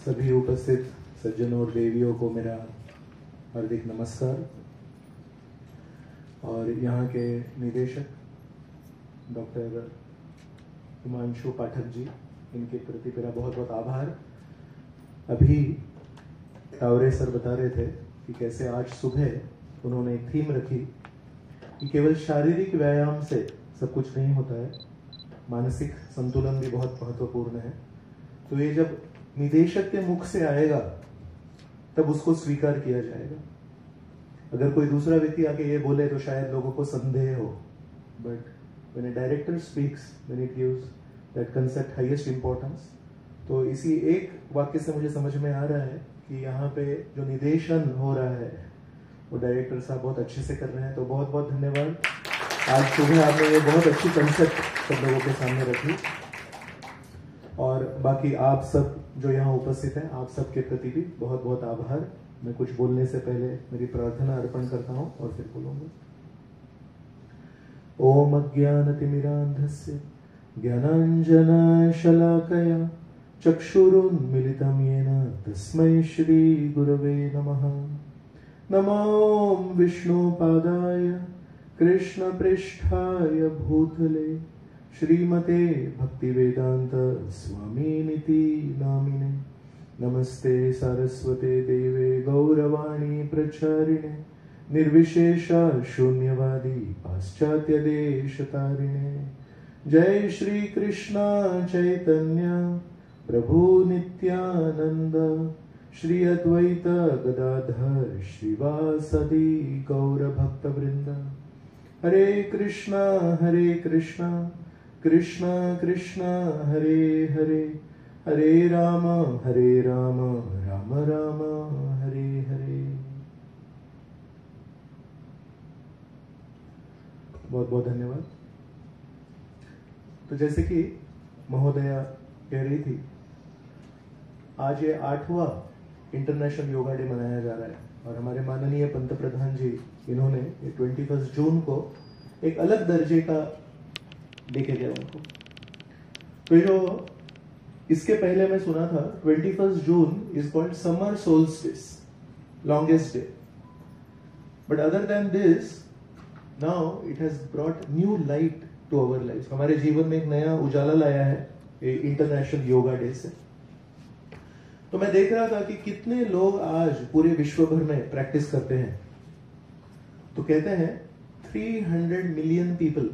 सभी उपस्थित सज्जनों और देवियों को मेरा हार्दिक नमस्कार। और यहाँ के निदेशक डॉक्टर हिमांशु पाठक जी, इनके प्रति मेरा बहुत बहुत आभार। अभी टावरे सर बता रहे थे कि कैसे आज सुबह उन्होंने एक थीम रखी कि केवल शारीरिक व्यायाम से सब कुछ नहीं होता है, मानसिक संतुलन भी बहुत महत्वपूर्ण है। तो ये जब निदेशक के मुख से आएगा तब उसको स्वीकार किया जाएगा। अगर कोई दूसरा व्यक्ति आके ये बोले तो शायद लोगों को संदेह हो, but when a director speaks, when it gives that concept highest importance, तो इसी एक वाक्य से मुझे समझ में आ रहा है कि यहाँ पे जो निदेशन हो रहा है वो डायरेक्टर साहब बहुत अच्छे से कर रहे हैं। तो बहुत बहुत धन्यवाद। आज सुबह आपने ये बहुत अच्छी कंसेप्ट सब लोगों के सामने रखी। और बाकी आप सब जो यहाँ उपस्थित हैं, आप सब के प्रति भी बहुत बहुत आभार। मैं कुछ बोलने से पहले मेरी प्रार्थना अर्पण करता हूँ और फिर बोलूँगा। ओम अज्ञानतिमिरान्धस्य ज्ञानाञ्जनशलाकया चक्षुरुन्मिलितं येन तस्मै श्रीगुरवे नमः। नमो विष्णुपादाय कृष्णपृष्ठाय भूतले श्रीमते भक्तिवेदांत स्वामिनिति नामिने। नमस्ते सारस्वते देवे गौरवाणी प्रचारिणे निर्विशेष शून्यवादी पाश्चात्य देशतारिणे। जय श्री कृष्ण चैतन्य प्रभु नित्यानंद श्री अद्वैत गदाधर श्रीवासदि गौर भक्त वृंद। हरे कृष्णा कृष्ण कृष्ण हरे हरे, हरे राम राम राम हरे हरे। बहुत बहुत धन्यवाद। तो जैसे कि महोदया कह रही थी, आज ये 8वां इंटरनेशनल योगा डे मनाया जा रहा है और हमारे माननीय पंत प्रधान जी इन्होंने 21 जून को एक अलग दर्जे का देखे गया उनको। तो जो इसके पहले मैं सुना था 21 June is called summer solstice, longest day, but other than this now it has brought new light to our life. हमारे जीवन में एक नया उजाला लाया है इंटरनेशनल योगा डे से। तो मैं देख रहा था कि कितने लोग आज पूरे विश्व भर में प्रैक्टिस करते हैं। तो कहते हैं 300 million people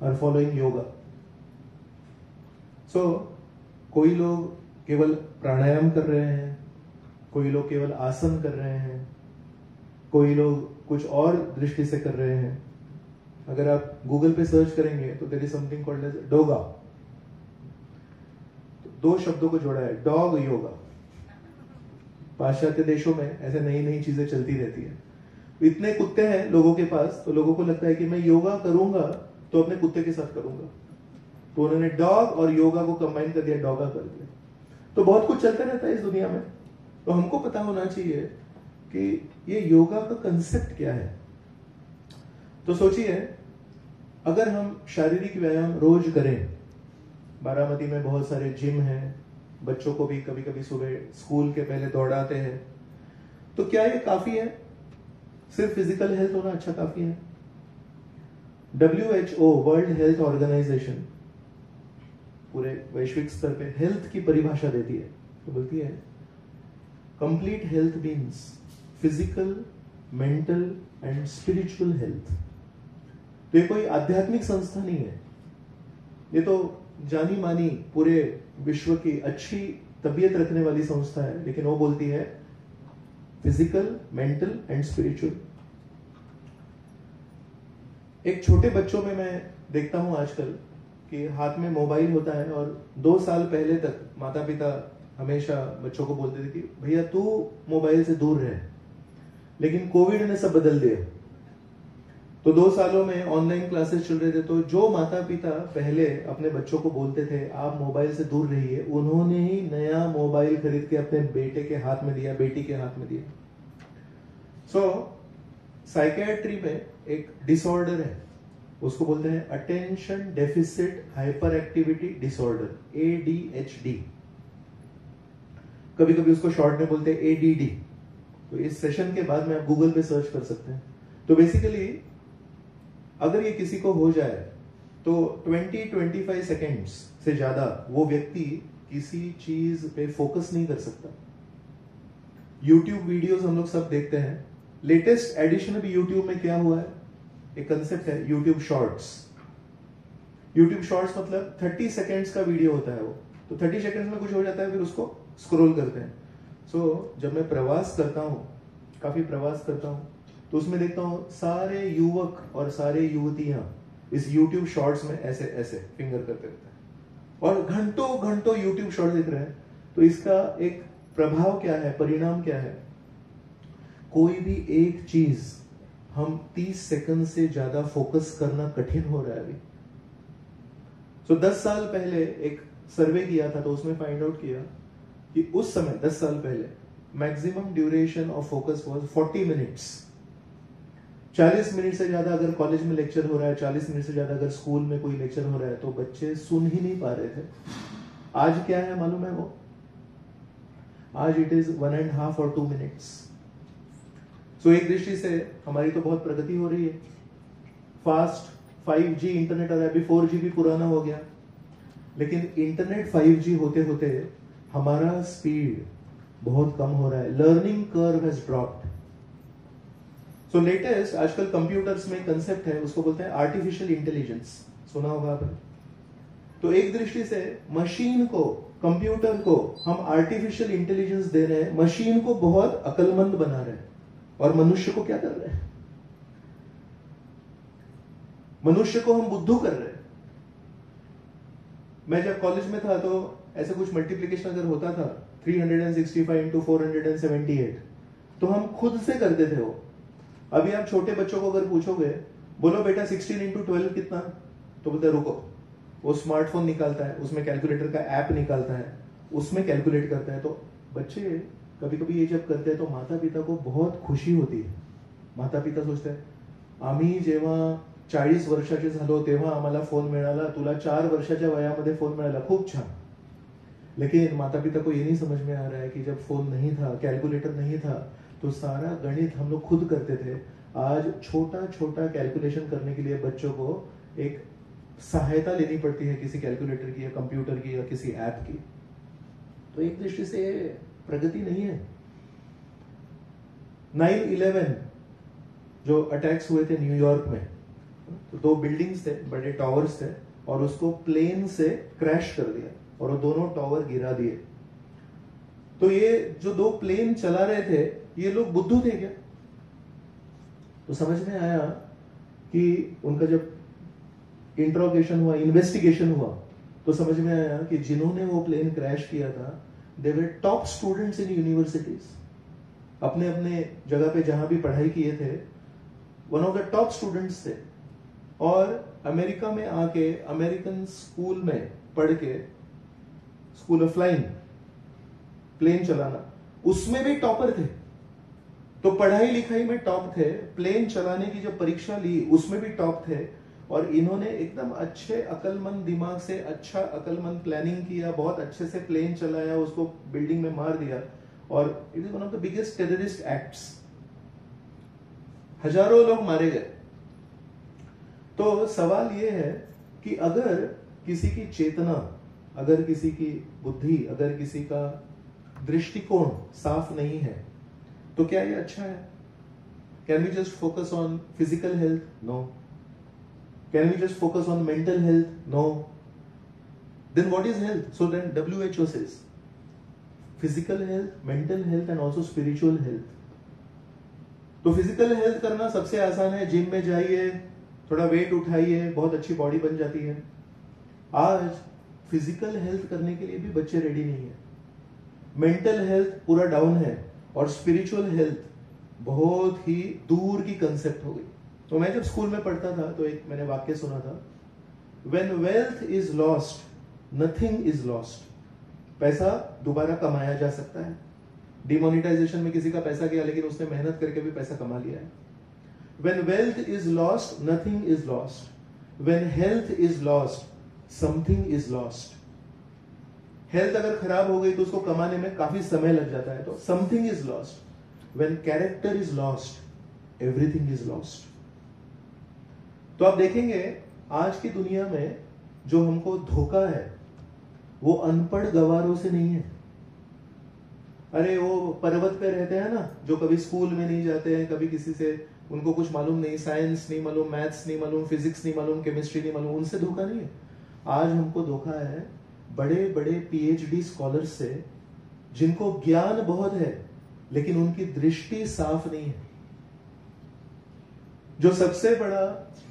are following yoga. So कोई लोग केवल प्राणायाम कर रहे हैं, कोई लोग केवल आसन कर रहे हैं, कोई लोग कुछ और दृष्टि से कर रहे हैं। अगर आप गूगल पे सर्च करेंगे तो there is something called as doga. दो शब्दों को जोड़ा है, डॉग योगा। पाश्चात्य देशों में ऐसे नई नई चीजें चलती रहती है। इतने कुत्ते हैं लोगों के पास, तो लोगों को लगता है कि मैं योगा करूंगा तो अपने कुत्ते के साथ करूंगा, तो उन्होंने डॉग और योगा को कंबाइन कर दिया, डॉगा कर दिया। तो बहुत कुछ चलता रहता है इस दुनिया में। तो हमको पता होना चाहिए कि ये योगा का कंसेप्ट क्या है। तो सोचिए, अगर हम शारीरिक व्यायाम रोज करें, बारामती में बहुत सारे जिम हैं, बच्चों को भी कभी कभी सुबह स्कूल के पहले दौड़ाते हैं, तो क्या ये काफी है? सिर्फ फिजिकल हेल्थ होना अच्छा काफी है? WHO वर्ल्ड हेल्थ ऑर्गेनाइजेशन पूरे वैश्विक स्तर पे हेल्थ की परिभाषा देती है। तो बोलती है complete health means physical, mental and spiritual health. तो ये कोई आध्यात्मिक संस्था नहीं है, ये तो जानी मानी पूरे विश्व की अच्छी तबीयत रखने वाली संस्था है, लेकिन वो बोलती है फिजिकल, मेंटल एंड स्पिरिचुअल। एक छोटे बच्चों में मैं देखता हूं आजकल कि हाथ में मोबाइल होता है, और 2 साल पहले तक माता पिता हमेशा बच्चों को बोलते थे कि भैया तू मोबाइल से दूर रह, लेकिन कोविड ने सब बदल दिया। तो 2 सालों में ऑनलाइन क्लासेस चल रहे थे, तो जो माता पिता पहले अपने बच्चों को बोलते थे आप मोबाइल से दूर रहिए, उन्होंने ही नया मोबाइल खरीद के अपने बेटे के हाथ में दिया, बेटी के हाथ में दिया। सो साइकियाट्री में एक डिसऑर्डर है, उसको बोलते हैं attention deficit hyper activity disorder, ADHD। कभी कभी उसको शॉर्ट में बोलते हैं ADD। तो इस सेशन के बाद में आप गूगल पे सर्च कर सकते हैं। तो बेसिकली अगर ये किसी को हो जाए तो 20-25 सेकेंड्स से ज्यादा वो व्यक्ति किसी चीज पे फोकस नहीं कर सकता। YouTube वीडियोस हम लोग सब देखते हैं। लेटेस्ट एडिशन अभी YouTube में क्या हुआ है, एक कंसेप्ट है YouTube शॉर्ट्स। YouTube शॉर्ट्स मतलब 30 सेकेंड्स का वीडियो होता है वो, तो 30 सेकेंड्स में कुछ हो जाता है, फिर उसको स्क्रॉल करते हैं। जब मैं प्रवास करता हूँ, काफी प्रवास करता हूँ, तो उसमें देखता हूँ सारे युवक और सारे युवतियां इस YouTube शॉर्ट्स में ऐसे ऐसे फिंगर करते रहते हैं और घंटों घंटों YouTube शॉर्ट्स देख रहे हैं। तो इसका एक प्रभाव क्या है, परिणाम क्या है? कोई भी एक चीज हम 30 सेकंड से ज्यादा फोकस करना कठिन हो रहा है अभी। 10 साल पहले एक सर्वे किया था, तो उसमें फाइंड आउट किया कि उस समय 10 साल पहले maximum duration of focus was 40 minutes. 40 minute से ज्यादा अगर कॉलेज में लेक्चर हो रहा है, 40 मिनट से ज्यादा अगर स्कूल में कोई लेक्चर हो रहा है, तो बच्चे सुन ही नहीं पा रहे थे। आज क्या है मालूम है वो? आज इट इज 1.5 और 2 मिनट्स। एक दृष्टि से हमारी तो बहुत प्रगति हो रही है। फास्ट 5G इंटरनेट आ रहा है, अभी 4G भी पुराना हो गया, लेकिन इंटरनेट 5G होते होते हमारा स्पीड बहुत कम हो रहा है। Learning curve has dropped. So latest आजकल कंप्यूटर्स में कंसेप्ट है, उसको बोलते हैं आर्टिफिशियल इंटेलिजेंस। सुना होगा आपने। तो एक दृष्टि से मशीन को, कंप्यूटर को हम आर्टिफिशियल इंटेलिजेंस दे रहे हैं, मशीन को बहुत अक्लमंद बना रहे हैं, और मनुष्य को क्या कर रहे हैं? मनुष्य को हम बुद्धू कर रहे हैं। मैं जब कॉलेज में था तो ऐसे कुछ मल्टीप्लिकेशन अगर होता था 365 into 478, तो हम खुद से करते थे वो। अभी आप छोटे बच्चों को अगर पूछोगे, बोलो बेटा 16 into 12 कितना, तो बोलते रुको, वो स्मार्टफोन निकालता है, उसमें कैलकुलेटर का ऐप निकालता है, उसमें कैलकुलेट करता है। तो बच्चे कभी कभी ये जब करते हैं तो माता पिता को बहुत खुशी होती है। माता पिता सोचते हैं आम्ही जेव्हा 40 वर्षाचे झालो तेव्हा आम्हाला फोन मिळाला, तुला 4 वर्षाच्या वयामध्ये फोन मिळाला, खूप छान। लेकिन माता पिता को ये नहीं समझ में आ रहा है कि जब फोन नहीं था, कैलकुलेटर नहीं था, तो सारा गणित हम लोग खुद करते थे। आज छोटा छोटा कैलकुलेशन करने के लिए बच्चों को एक सहायता लेनी पड़ती है, किसी कैलकुलेटर की या कंप्यूटर की या किसी ऐप की। तो एक दृष्टि से प्रगति नहीं है। 9/11 जो अटैक्स हुए थे न्यूयॉर्क में, तो 2 बिल्डिंग्स थे, बड़े टावर्स थे, और उसको प्लेन से क्रैश कर दिया और वो दोनों टावर गिरा दिए। तो ये जो 2 प्लेन चला रहे थे, ये लोग बुद्धू थे क्या? तो समझ में आया कि उनका जब इंट्रोगेशन हुआ, इन्वेस्टिगेशन हुआ, तो समझ में आया कि जिन्होंने वो प्लेन क्रैश किया था, दे वर टॉप स्टूडेंट्स इन यूनिवर्सिटीज। अपने अपने जगह पे जहां भी पढ़ाई किए थे, one of the top students थे, और अमेरिका में आके अमेरिकन स्कूल में पढ़ के, स्कूल ऑफ फ्लाइंग, प्लेन चलाना, उसमें भी टॉपर थे। तो पढ़ाई लिखाई में टॉप थे, प्लेन चलाने की जब परीक्षा ली उसमें भी टॉप थे, और इन्होंने एकदम अच्छे अकलमंद दिमाग से अच्छा अकलमंद प्लानिंग किया, बहुत अच्छे से प्लेन चलाया, उसको बिल्डिंग में मार दिया, और it is one of the biggest terrorist acts. हजारों लोग मारे गए। तो सवाल यह है कि अगर किसी की चेतना, अगर किसी की बुद्धि, अगर किसी का दृष्टिकोण साफ नहीं है, तो क्या ये अच्छा है? Can we just focus on physical health? No. Can we just focus on mental health? No. Then what is health? So then WHO says physical health, mental health and also spiritual health. तो physical health करना सबसे आसान है, gym में जाइए, थोड़ा wait उठाइए, बहुत अच्छी बॉडी बन जाती है। आज फिजिकल हेल्थ करने के लिए भी बच्चे रेडी नहीं है। मेंटल हेल्थ पूरा डाउन है, और स्पिरिचुअल हेल्थ बहुत ही दूर की कंसेप्ट हो गई। तो मैं जब स्कूल में पढ़ता था तो एक मैंने वाक्य सुना था, when wealth is lost nothing is lost. पैसा दोबारा कमाया जा सकता है। डिमोनिटाइजेशन में किसी का पैसा गया, लेकिन उसने मेहनत करके भी पैसा कमा लिया है। When wealth is lost nothing is lost. When health is lost something is lost. Health अगर खराब हो गई तो उसको कमाने में काफी समय लग जाता है, तो something is lost. When character is lost, everything is lost. तो आप देखेंगे आज की दुनिया में जो हमको धोखा है वो अनपढ़ गवारों से नहीं है। अरे वो पर्वत पे रहते हैं ना, जो कभी स्कूल में नहीं जाते हैं, कभी किसी से उनको कुछ मालूम नहीं, साइंस नहीं मालूम, मैथ्स नहीं मालूम, फिजिक्स नहीं मालूम, केमिस्ट्री नहीं मालूम, उनसे धोखा नहीं है। आज हमको धोखा है बड़े बड़े पीएचडी स्कॉलर्स से, जिनको ज्ञान बहुत है लेकिन उनकी दृष्टि साफ नहीं है। जो सबसे बड़ा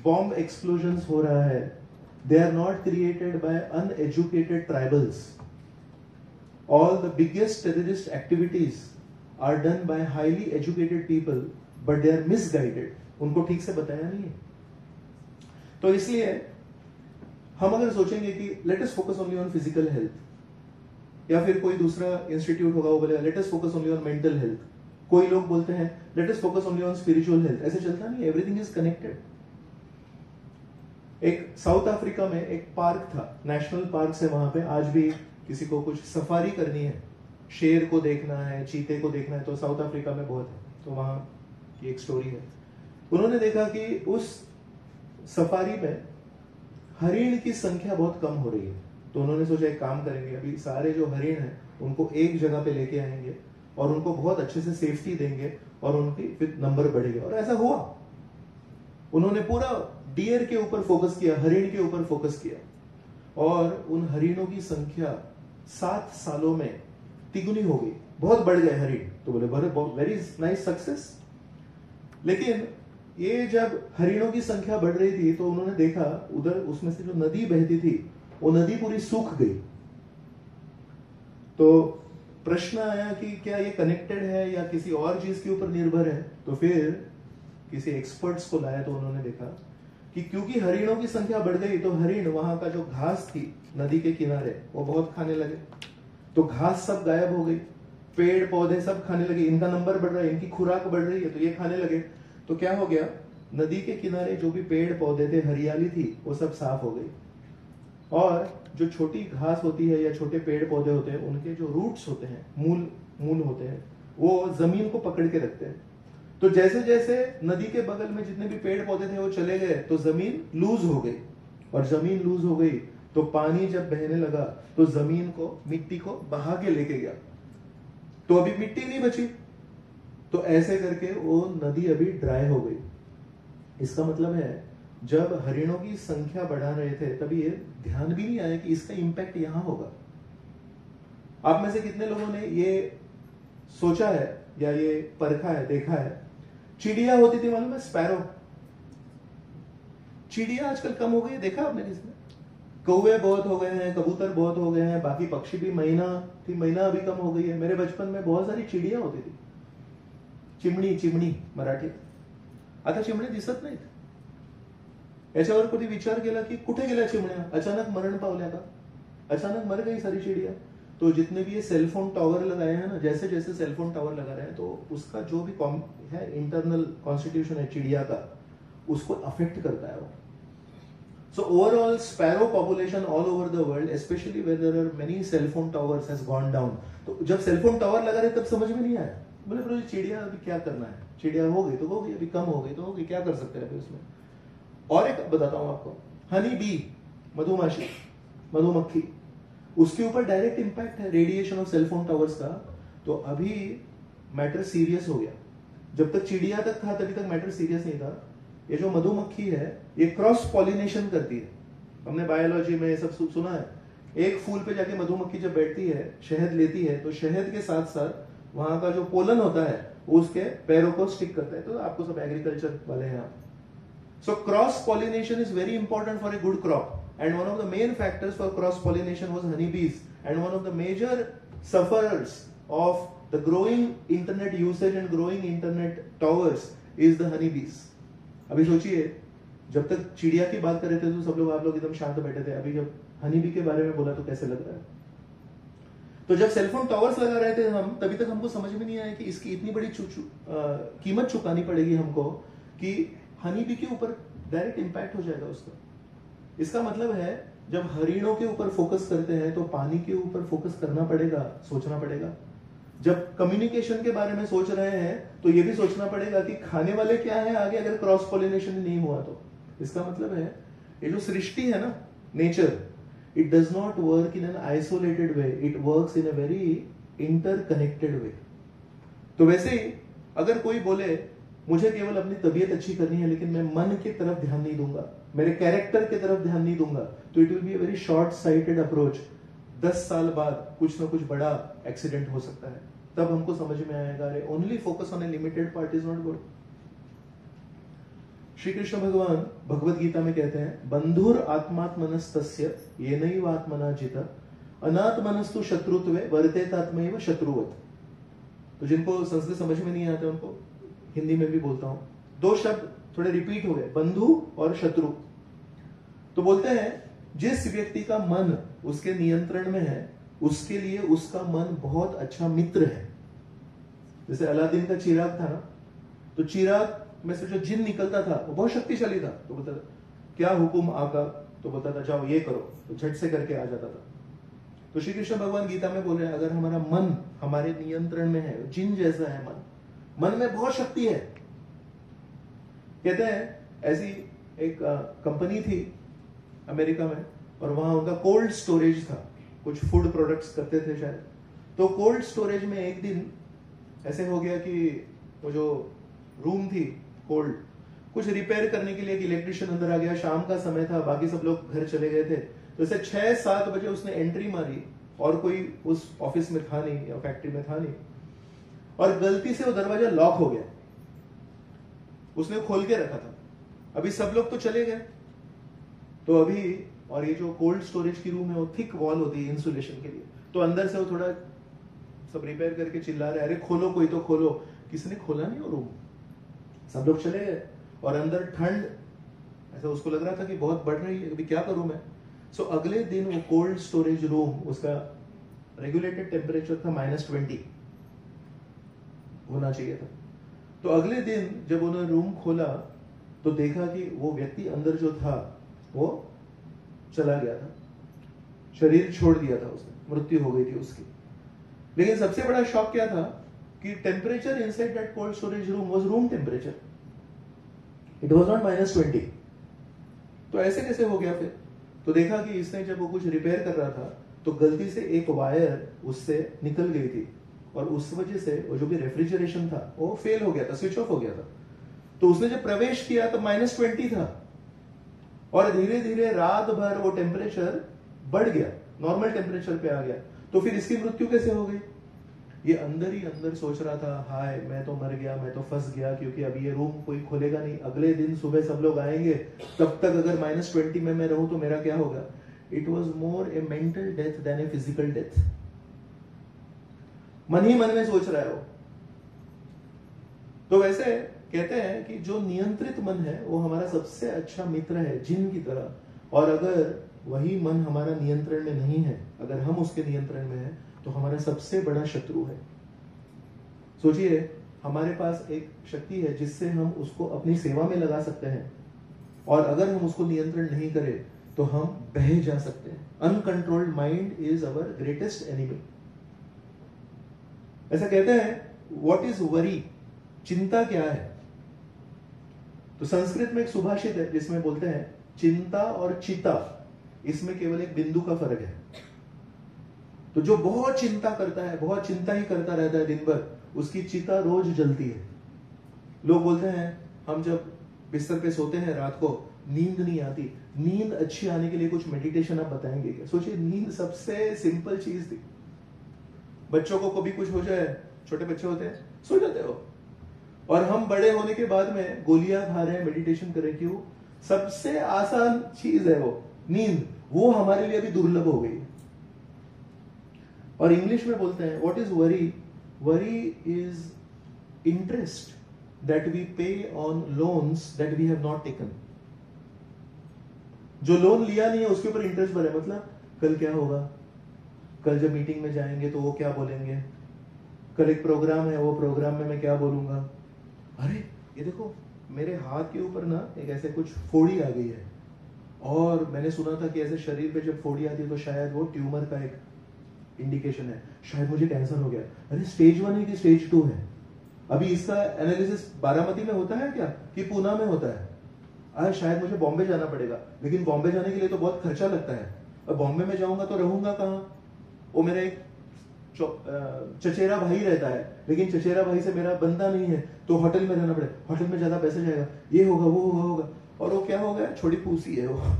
बॉम्ब एक्सप्लोजन हो रहा है, they are not created by uneducated tribals. All the biggest terrorist activities are done by highly educated people, but they are misguided. उनको ठीक से बताया नहीं है। तो इसलिए हम अगर सोचेंगे कि let us focus only on physical health, या फिर कोई दूसरा इंस्टीट्यूट होगा वो बोलेगा let us focus only on mental health, कोई लोग बोलते हैं let us focus only on spiritual health, ऐसे चलता नहीं, everything is connected। एक साउथ अफ्रीका में एक पार्क था, नेशनल पार्क से, वहां पे आज भी किसी को कुछ सफारी करनी है, शेर को देखना है, चीते को देखना है, तो साउथ अफ्रीका में बहुत है, तो वहां की एक स्टोरी है। उन्होंने देखा कि उस सफारी में हरिण की संख्या बहुत कम हो रही है, तो उन्होंने सोचा एक काम करेंगे, अभी सारे जो हरिण हैं उनको एक जगह पे लेके आएंगे और उनको बहुत अच्छे से सेफ्टी देंगे और उनकी फिर नंबर बढ़ेगा। और ऐसा हुआ। उन्होंने पूरा डियर के ऊपर फोकस किया, हरिण के ऊपर फोकस किया, और उन हरिणों की संख्या 7 सालों में तिगुनी हो गई, बहुत बढ़ गए हरिण। तो बोले वेरी नाइस सक्सेस। लेकिन ये जब हरिणों की संख्या बढ़ रही थी तो उन्होंने देखा उधर उसमें से जो नदी बहती थी वो नदी पूरी सूख गई। तो प्रश्न आया कि क्या ये कनेक्टेड है या किसी और चीज के ऊपर निर्भर है। तो फिर किसी एक्सपर्ट्स को लाया तो उन्होंने देखा कि क्योंकि हरिणों की संख्या बढ़ गई तो हरिण वहां का जो घास थी नदी के किनारे वो बहुत खाने लगे, तो घास सब गायब हो गई, पेड़ पौधे सब खाने लगे, इनका नंबर बढ़ रहा है, इनकी खुराक बढ़ रही है, तो ये खाने लगे। तो क्या हो गया, नदी के किनारे जो भी पेड़ पौधे थे, हरियाली थी, वो सब साफ हो गई, और जो छोटी घास होती है या छोटे पेड़ पौधे होते हैं उनके जो रूट्स होते हैं, मूल होते हैं, वो जमीन को पकड़ के रखते हैं। तो जैसे जैसे नदी के बगल में जितने भी पेड़ पौधे थे वो चले गए तो जमीन लूज हो गई, और जमीन लूज हो गई तो पानी जब बहने लगा तो जमीन को, मिट्टी को बहा के लेके गया, तो अभी मिट्टी नहीं बची, तो ऐसे करके वो नदी अभी ड्राई हो गई। इसका मतलब है जब हरिणों की संख्या बढ़ा रहे थे तभी ये ध्यान भी नहीं आया कि इसका इंपैक्ट यहां होगा। आप में से कितने लोगों ने ये सोचा है या ये परखा है, देखा है, चिड़िया होती थी मालूम है, स्पैरो, चिड़िया आजकल कम हो गई, देखा आपने किसने? कौवे बहुत हो गए हैं, कबूतर बहुत हो गए हैं, बाकी पक्षी भी, मैना अभी कम हो गई है। मेरे बचपन में बहुत सारी चिड़िया होती थी, चिमणी मराठी, आता चिमणी दिसत नाहीत। याच्यावर कधी विचार केला की कुठे गेल्या चिमण्या, अचानक मरण पावल्या का, अचानक मर गई सारी चिड़िया। तो जितने भी ये सेलफोन टावर लगाए हैं ना, जैसे जैसे सेलफोन टावर लगा रहे हैं तो उसका जो भी है इंटरनल कॉन्स्टिट्यूशन है चिड़िया का, उसको अफेक्ट करता है वो। So overall sparrow population all over the world, especially where there are many cell phone towers, has gone down. तो जब सेल फोन टावर लगा रहे तब समझ में नहीं आया, बोले ब्रो चिड़िया अभी क्या करना है, चिड़िया हो गई तो हो गई, अभी कम हो गई तो हो गई, क्या कर सकते हैं अभी उसमें। और एक बताता हूं आपको, हनी बी, मधुमाछी, मधुमक्खी, उसके ऊपर डायरेक्ट इंपैक्ट है रेडिएशन ऑफ सेलफोन टावर्स का। तो अभी मैटर सीरियस हो गया, जब तक चिड़िया तक था तभी तक मैटर सीरियस नहीं था। ये जो मधुमक्खी है ये क्रॉस पॉलिनेशन करती है, हमने बायोलॉजी में ये सब सुना है। एक फूल पे जाके मधुमक्खी जब बैठती है, शहद लेती है, तो शहद के साथ साथ वहां का जो पोलन होता है वो उसके पैरों को स्टिक करता है। तो आपको सब एग्रीकल्चर वाले हैं आप। So cross pollination is very important for a good crop, and one of the main factors for cross pollination was honeybees, and one of the major sufferers of the growing internet usage and growing internet towers is the honeybees. अभी सोचिए, जब तक चिड़िया की बात कर रहे थे तो सब लोग, आप लोग एकदम शांत बैठे थे, अभी जब हनीबी के बारे में बोला तो कैसे लग रहा है। तो जब सेलफोन टावर्स लगा रहे थे हम, तभी तक हमको समझ में नहीं आया कि इसकी इतनी बड़ी कीमत चुकानी पड़ेगी हमको कि हनी बी के ऊपर डायरेक्ट इंपैक्ट हो जाएगा उसका। इसका मतलब है जब हरिणों के ऊपर फोकस करते हैं तो पानी के ऊपर फोकस करना पड़ेगा, सोचना पड़ेगा। जब कम्युनिकेशन के बारे में सोच रहे हैं तो ये भी सोचना पड़ेगा कि खाने वाले क्या है आगे, अगर क्रॉस पॉलिनेशन नहीं हुआ तो। इसका मतलब है ये जो सृष्टि है ना, nature, it does not work in an isolated way, it works in a very interconnected way. तो वैसे ही अगर कोई बोले मुझे केवल अपनी तबीयत अच्छी करनी है लेकिन मैं मन की तरफ ध्यान नहीं दूंगा, मेरे कैरेक्टर की तरफ ध्यान नहीं दूंगा, तो it will be a very short sighted approach. 10 साल बाद कुछ ना कुछ बड़ा एक्सीडेंट हो सकता है, तब हमको समझ में आएगा अरे only focus on A limited part is not good. Shri Krishna भगवान भगवत गीता में कहते हैं, बंधुर आत्मात्मनस्तस्य येनैवात्मना जिता अनात्मनस्तु शत्रुत्वे वर्तेतात्मैव शत्रुवत्। तो जिनको संस्कृत समझ में नहीं आते उनको हिंदी में भी बोलता हूं, 2 शब्द थोड़े रिपीट हो गए, बंधु और शत्रु। तो बोलते हैं जिस व्यक्ति का मन उसके नियंत्रण में है उसके लिए उसका मन बहुत अच्छा मित्र है। जैसे अलादीन का चिराग था ना, तो चिराग में से जो जिन निकलता था वो बहुत शक्तिशाली था। तो बोलता था क्या हुकुम आका, तो बोलता था जाओ ये करो, तो झट से करके आ जाता था। तो श्री कृष्ण भगवान गीता में बोल रहे हैं अगर हमारा मन हमारे नियंत्रण में है, जिन जैसा है मन में बहुत शक्ति है। कहते हैं ऐसी एक कंपनी थी अमेरिका में और वहां उनका कोल्ड स्टोरेज था, कुछ फूड प्रोडक्ट्स करते थे शायद। तो कोल्ड स्टोरेज में एक दिन ऐसे हो गया कि वो जो रूम थी कोल्ड, कुछ रिपेयर करने के लिए एक इलेक्ट्रिशियन अंदर आ गया, शाम का समय था, बाकी सब लोग घर चले गए थे। तो ऐसे 6-7 बजे उसने एंट्री मारी और कोई उस ऑफिस में था नहीं या फैक्ट्री में था नहीं, और गलती से वो दरवाजा लॉक हो गया, उसने खोल के रखा था। अभी सब लोग तो चले गए, तो अभी, और ये जो कोल्ड स्टोरेज की रूम है वो थिक वॉल होती है इंसुलेशन के लिए, तो अंदर से वो थोड़ा सब रिपेयर करके चिल्ला रहे, अरे खोलो, कोई तो खोलो। किसने खोला नहीं वो रूम, सब लोग चले गए और अंदर ठंड, ऐसा उसको लग रहा था कि बहुत बढ़ रही है, अभी क्या करूं मैं। सो अगले दिन वो कोल्ड स्टोरेज रूम, उसका रेगुलेटेड टेम्परेचर था -20 होना चाहिए था। तो अगले दिन जब उन्होंने रूम खोला तो देखा कि वो व्यक्ति अंदर जो था वो चला गया था, शरीर छोड़ दिया था उसने, मृत्यु हो गई थी उसकी। लेकिन सबसे बड़ा शॉक क्या था कि temperature inside that cold storage room was room temperature, it was not -20। तो ऐसे कैसे हो गया फिर? तो देखा कि इसने जब वो कुछ रिपेयर कर रहा था तो गलती से एक वायर उससे निकल गई थी और उस वजह से वो जो भी रेफ्रिजरेशन था वो फेल हो गया था, स्विच ऑफ हो गया था। तो उसने जब प्रवेश किया तो -20 था और धीरे धीरे रात भर वो टेम्परेचर बढ़ गया, नॉर्मल टेम्परेचर पे आ गया। तो फिर इसकी मृत्यु कैसे हो गई? ये अंदर ही अंदर सोच रहा था, हाय मैं तो मर गया, मैं तो फंस गया, क्योंकि अभी ये रूम कोई खोलेगा नहीं, अगले दिन सुबह सब लोग आएंगे, तब तक अगर -20 में मैं रहूं तो मेरा क्या होगा। It was more a mental death than a physical death. मन ही मन में सोच रहा है वो। तो वैसे कहते हैं कि जो नियंत्रित मन है वो हमारा सबसे अच्छा मित्र है, जिन की तरह। और अगर वही मन हमारा नियंत्रण में नहीं है, अगर हम उसके नियंत्रण में है, तो हमारा सबसे बड़ा शत्रु है। सोचिए, हमारे पास एक शक्ति है जिससे हम उसको अपनी सेवा में लगा सकते हैं, और अगर हम उसको नियंत्रण नहीं करें तो हम बह जा सकते हैं। Uncontrolled mind is our greatest enemy. ऐसा कहते हैं, व्हाट इज वरी, चिंता क्या है? तो संस्कृत में एक सुभाषित है जिसमें बोलते हैं, चिंता और चिता, इसमें केवल एक बिंदु का फर्क है। तो जो बहुत चिंता करता है, बहुत चिंता ही करता रहता है दिन भर, उसकी चिता रोज जलती है। लोग बोलते हैं, हम जब बिस्तर पे सोते हैं रात को, नींद नहीं आती, नींद अच्छी आने के लिए कुछ मेडिटेशन आप बताएंगे क्या? सोचिए, नींद सबसे सिंपल चीज थी। बच्चों को कभी कुछ हो जाए, छोटे बच्चे होते हैं, सो जाते हो, और हम बड़े होने के बाद में गोलियां खा रहे हैं, मेडिटेशन कर रहे हैं। क्यों? सबसे आसान चीज है वो नींद, वो हमारे लिए अभी दुर्लभ हो गई। और इंग्लिश में बोलते हैं, what is worry? Worry is interest that we pay on loans that we have not taken. जो लोन लिया नहीं है उसके ऊपर इंटरेस्ट भरे, मतलब कल क्या होगा, कल जब मीटिंग में जाएंगे तो वो क्या बोलेंगे, कल एक प्रोग्राम है, वो प्रोग्राम में मैं क्या बोलूंगा, अरे ये देखो मेरे हाथ के ऊपर ना एक ऐसे कुछ फोड़ी आ गई है, और मैंने सुना था कि ऐसे शरीर पे जब फोड़ी आती है तो शायद वो ट्यूमर का एक इंडिकेशन है, शायद मुझे कैंसर हो गया। अरे स्टेज 1 है कि स्टेज 2 है? अभी इसका एनालिसिस बारामती में होता है क्या कि पूना में होता है? आज शायद मुझे बॉम्बे जाना पड़ेगा, लेकिन बॉम्बे जाने के लिए तो बहुत खर्चा लगता है। अब बॉम्बे में जाऊंगा तो रहूंगा कहाँ? वो मेरा एक चचेरा भाई रहता है, लेकिन चचेरा भाई से मेरा बनता नहीं है, तो होटल में रहना पड़ेगा, होटल में ज्यादा पैसा जाएगा, ये होगा वो होगा, और वो क्या हो गया? छोटी पूसी है वो।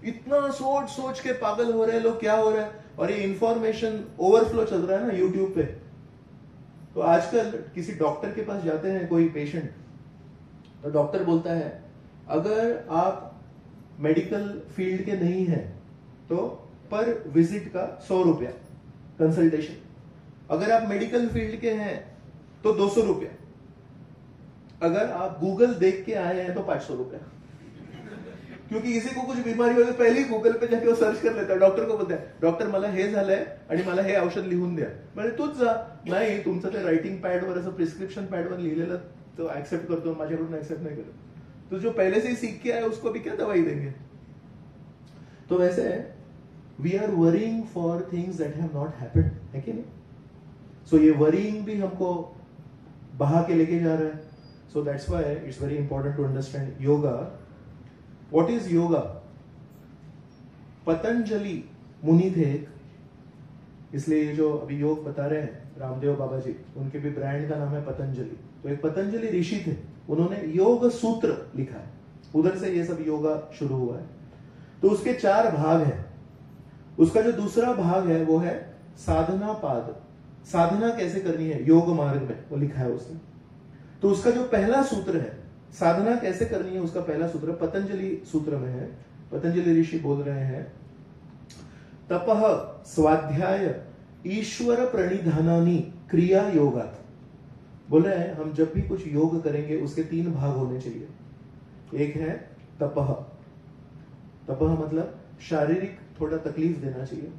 इतना सोच सोच के पागल हो रहे हैं लोग, क्या हो रहा है? और ये इंफॉर्मेशन ओवरफ्लो चल रहा है ना यूट्यूब पे। तो आजकल किसी डॉक्टर के पास जाते हैं कोई पेशेंट, तो डॉक्टर बोलता है अगर आप मेडिकल फील्ड के नहीं हैं तो पर विजिट का 100 रुपया कंसल्टेशन, अगर आप मेडिकल फील्ड के हैं तो 200 रुपया, अगर आप गूगल देख के आए हैं तो 500 रुपया। क्योंकि किसी को कुछ बीमारी हो तो पहले ही गूगल पे जाके वो सर्च कर लेता है, डॉक्टर को बोलता है डॉक्टर मला हे झालंय आणि मला हे औषध लिहून द्या, म्हणजे तूच जा। नाही, तुमचं ते रायटिंग पॅडवर असं प्रिस्क्रिप्शन पॅडवर लिहिलेलं तो एक्सेप्ट करतो, माझ्याकडून एक्सेप्ट नहीं करतो। तो जो पहले से ही सीख के आया उसको भी क्या दवाई देंगे? तो वैसे we are worrying for things that have not happened, है कि नहीं? सो ये वरीइंग भी हमको बहा के लेके जा रहा है। So that's why it's very important to understand yoga. What is yoga? Patanjali मुनि थे, इसलिए ये जो अभी योग बता रहे हैं रामदेव बाबा जी, उनके भी ब्रांड का नाम है पतंजलि। तो एक पतंजलि ऋषि थे, उन्होंने योग सूत्र लिखा है, उधर से ये सब योगा शुरू हुआ है। तो उसके 4 भाग हैं। उसका जो दूसरा भाग है वो है साधना पाद, साधना कैसे करनी है योग मार्ग में, वो लिखा है उसने। तो उसका जो पहला सूत्र है साधना कैसे करनी है, उसका पहला सूत्र पतंजलि सूत्र में है। पतंजलि ऋषि बोल रहे हैं तपः स्वाध्याय ईश्वर प्रणिधानानि क्रिया योगात्। बोल रहे हैं हम जब भी कुछ योग करेंगे उसके 3 भाग होने चाहिए। एक है तपः, तपः मतलब शारीरिक थोड़ा तकलीफ देना चाहिए।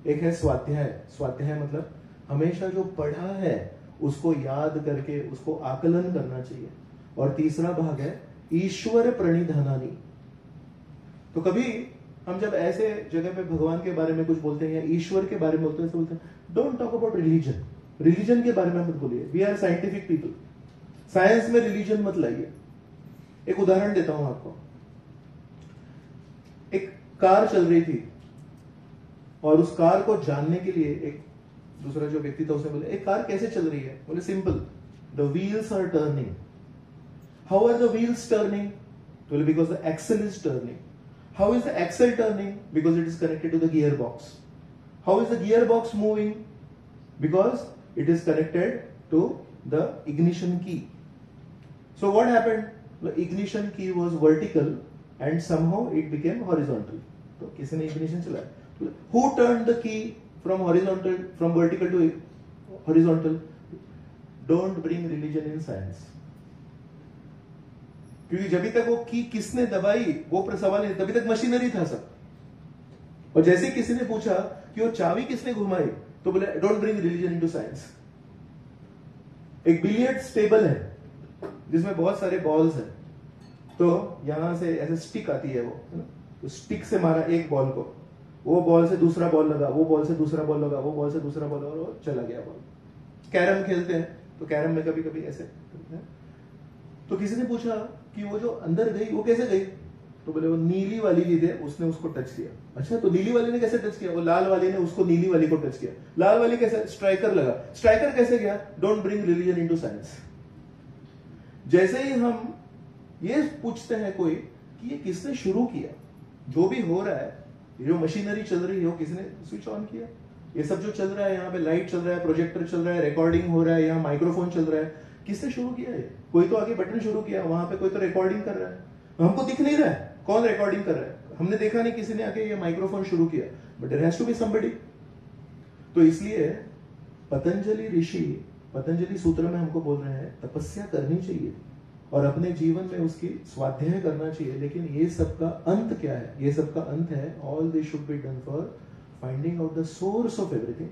एक है स्वाध्याय, स्वाध्याय मतलब हमेशा जो पढ़ा है उसको याद करके उसको आकलन करना चाहिए। और तीसरा भाग है ईश्वर प्रणिधानानि। तो कभी हम जब ऐसे जगह पे भगवान के बारे में कुछ बोलते हैं या ईश्वर के बारे में बोलते हैं don't talk about religion, religion के बारे में मत बोलिए। We are scientific people, science में रिलीजन मत लाइए। एक उदाहरण देता हूं आपको। एक कार चल रही थी और उस कार को जानने के लिए एक दूसरा जो व्यक्ति था उसने बोले एक कार कैसे चल रही है? बोले simple, the wheels are turning. How are the wheels turning? बोले because the axle is turning. How is the axle turning? Because it is connected to the gear box. How is the gear box moving? Because it is connected to the ignition key. So what happened? The ignition key was vertical and somehow it became horizontal. तो किसी ने ignition चलाया। Who turned the key from horizontal, from vertical to horizontal? Don't bring religion in science. क्योंकि जब तक वो की किसने दबाई वो सवाल है, तभी तक मशीनरी था सब। और जैसे किसी ने पूछा कि वो चाबी किसने घुमाई तो बोले don't bring religion into science. एक बिलियर्ड्स टेबल है जिसमें बहुत सारे बॉल्स हैं, तो यहां से ऐसे स्टिक आती है वो, तो स्टिक से मारा एक बॉल को, वो बॉल से दूसरा बॉल लगा, वो बॉल से दूसरा बॉल लगा, वो बॉल से दूसरा बॉल लगा, और चला गया बॉल। कैरम खेलते हैं तो कैरम में कभी कभी ऐसे, तो किसी ने पूछा कि वो जो अंदर गई वो कैसे गई, तो बोले वो नीली वाली ली थी उसने उसको टच किया। अच्छा, तो नीली वाली ने कैसे टच किया? वो लाल वाली ने उसको नीली वाली को टच किया। लाल वाली कैसे? स्ट्राइकर लगा। स्ट्राइकर कैसे गया? Don't bring religion into science. जैसे ही हम ये पूछते हैं कोई कि ये किसने शुरू किया, जो भी हो रहा है, ये जो मशीनरी चल रही है वो किसने स्विच ऑन किया? ये सब जो चल रहा है, यहाँ पे लाइट चल रहा है, प्रोजेक्टर चल रहा है, रिकॉर्डिंग हो रहा है, यहाँ माइक्रोफोन चल रहा है, किसने शुरू किया है? कोई तो आगे बटन शुरू किया, वहां पे कोई तो रिकॉर्डिंग कर रहा है, हमको दिख नहीं रहा है कौन रिकॉर्डिंग कर रहा है, हमने देखा नहीं किसी ने आके ये माइक्रोफोन शुरू किया, but there has to be somebody. तो इसलिए पतंजलि ऋषि पतंजलि सूत्र में हमको बोल रहे हैं तपस्या करनी चाहिए और अपने जीवन में उसकी स्वाध्याय करना चाहिए। लेकिन ये सब का अंत क्या है? ये सब का अंत है all this should be done for finding out the source of everything.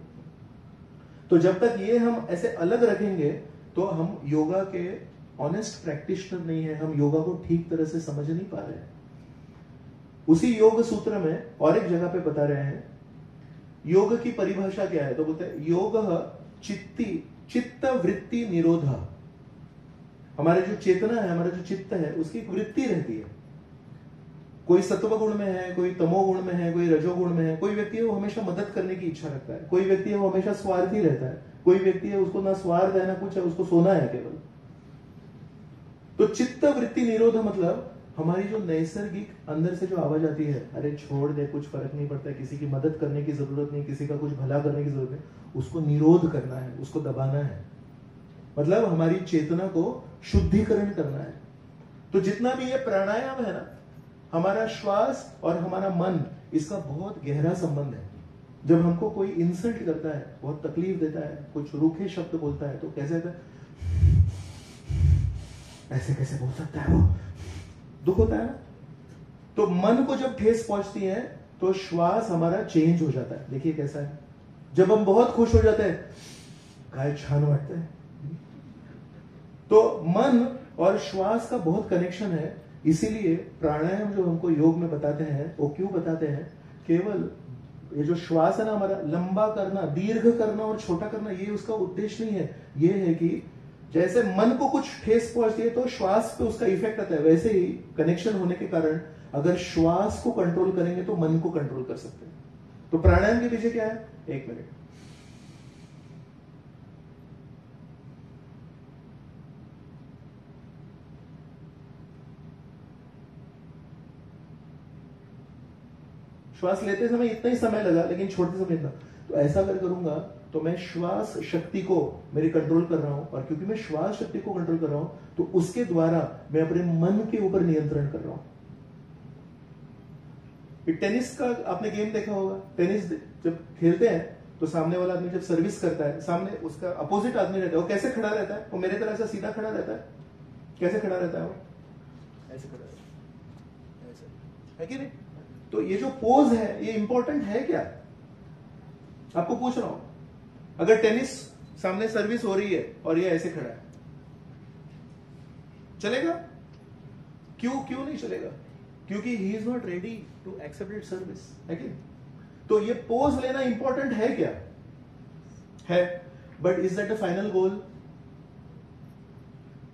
तो जब तक ये हम ऐसे अलग रखेंगे तो हम योगा के ऑनेस्ट प्रैक्टिशनर नहीं है, हम योगा को ठीक तरह से समझ नहीं पा रहे हैं। उसी योग सूत्र में और एक जगह पे बता रहे हैं योग की परिभाषा क्या है। तो बोलते हैं योग चित्त वृत्ति निरोध। हमारे जो चेतना है, हमारा जो चित्त है, उसकी एक वृत्ति रहती है। कोई सत्व गुण में है, कोई तमो गुण में है, कोई रजोगुण में है। कोई व्यक्ति है वो हमेशा मदद करने की इच्छा रखता है, कोई व्यक्ति है वो हमेशा स्वार्थी रहता है, कोई व्यक्ति है उसको ना स्वार्थ है ना कुछ है, उसको सोना है केवल। तो चित्त वृत्ति निरोध मतलब हमारी जो नैसर्गिक अंदर से जो आवाज आती है, अरे छोड़ दे, कुछ फर्क नहीं पड़ता है, किसी की मदद करने की जरूरत नहीं, किसी का कुछ भला करने की जरूरत नहीं, उसको निरोध करना है, उसको दबाना है। मतलब हमारी चेतना को शुद्धिकरण करना है। तो जितना भी ये प्राणायाम है ना, हमारा श्वास और हमारा मन, इसका बहुत गहरा संबंध है। जब हमको कोई इंसल्ट करता है, बहुत तकलीफ देता है, कुछ रूखे शब्द बोलता है, तो कैसे होता है, ऐसे कैसे बोल सकता है, वो दुख होता है ना। तो मन को जब ठेस पहुंचती है तो श्वास हमारा चेंज हो जाता है। देखिए कैसा है, जब हम बहुत खुश हो जाते हैं, काय छान वाटता है। तो मन और श्वास का बहुत कनेक्शन है। इसीलिए प्राणायाम जो हमको योग में बताते हैं, वो क्यों बताते हैं, केवल ये जो श्वास है ना हमारा, लंबा करना, दीर्घ करना और छोटा करना, ये उसका उद्देश्य नहीं है। ये है कि जैसे मन को कुछ ठेस पहुंचती है तो श्वास पे उसका इफेक्ट आता है, वैसे ही कनेक्शन होने के कारण अगर श्वास को कंट्रोल करेंगे तो मन को कंट्रोल कर सकते हैं। तो प्राणायाम के पीछे क्या है, एक मिनट, श्वास लेते समय इतना ही समय लगा, लेकिन छोड़ते समय इतना। तो ऐसा अगर करूंगा तो मैं श्वास शक्ति को मेरी कंट्रोल कर रहा हूं, और क्योंकि मैं श्वास शक्ति को कंट्रोल कर रहा हूं तो उसके द्वारा मैं अपने मन के ऊपर नियंत्रण कर रहा हूं। टेनिस का आपने गेम देखा होगा, टेनिस जब खेलते हैं तो सामने वाला आदमी जब सर्विस करता है, सामने उसका अपोजिट आदमी रहता है, वो कैसे खड़ा रहता है, वो मेरे तरह से सीधा खड़ा रहता है। कैसे खड़ा रहता है वो, ऐसे खड़ा रहता है, ऐसे, है कि नहीं। तो ये जो पोज है ये इंपॉर्टेंट है क्या, आपको पूछ रहा हूं। अगर टेनिस सामने सर्विस हो रही है और ये ऐसे खड़ा है, चलेगा? क्यों नहीं चलेगा? क्योंकि he is not ready to accept it service, है कि? तो ये पोज लेना इंपॉर्टेंट है क्या, है, but is that the final goal?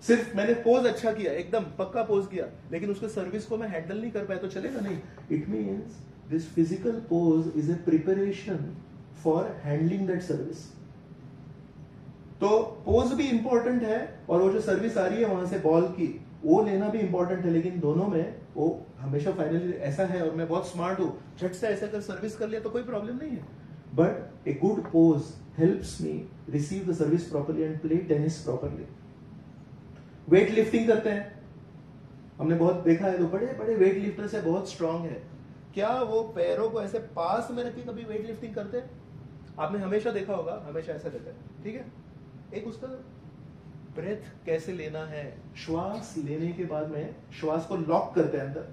सिर्फ मैंने पोज अच्छा किया, एकदम पक्का पोज किया, लेकिन उसके सर्विस को मैं हैंडल नहीं कर पाया तो चलेगा नहीं। It means this physical pose is a preparation for handling that service. तो पोज भी इंपॉर्टेंट है और वो जो सर्विस आ रही है वहां से बॉल की, वो लेना भी इंपॉर्टेंट है, लेकिन दोनों में वो हमेशा फाइनली ऐसा है, और मैं बहुत स्मार्ट हूं, झट से ऐसा कर सर्विस कर लिया तो कोई प्रॉब्लम नहीं है। But a good pose helps me receive the service properly and play tennis properly. Weight lifting करते हैं, हमने बहुत देखा है, तो बड़े बड़े वेट लिफ्टर्स है, बहुत स्ट्रांग है, क्या वो पैरों को ऐसे पास में रख के कभी वेट लिफ्टिंग करते हैं? आपने हमेशा देखा होगा, हमेशा ऐसा रहता है, ठीक है। एक उसका ब्रेथ कैसे लेना है, श्वास लेने के बाद में श्वास को लॉक करते हैं अंदर,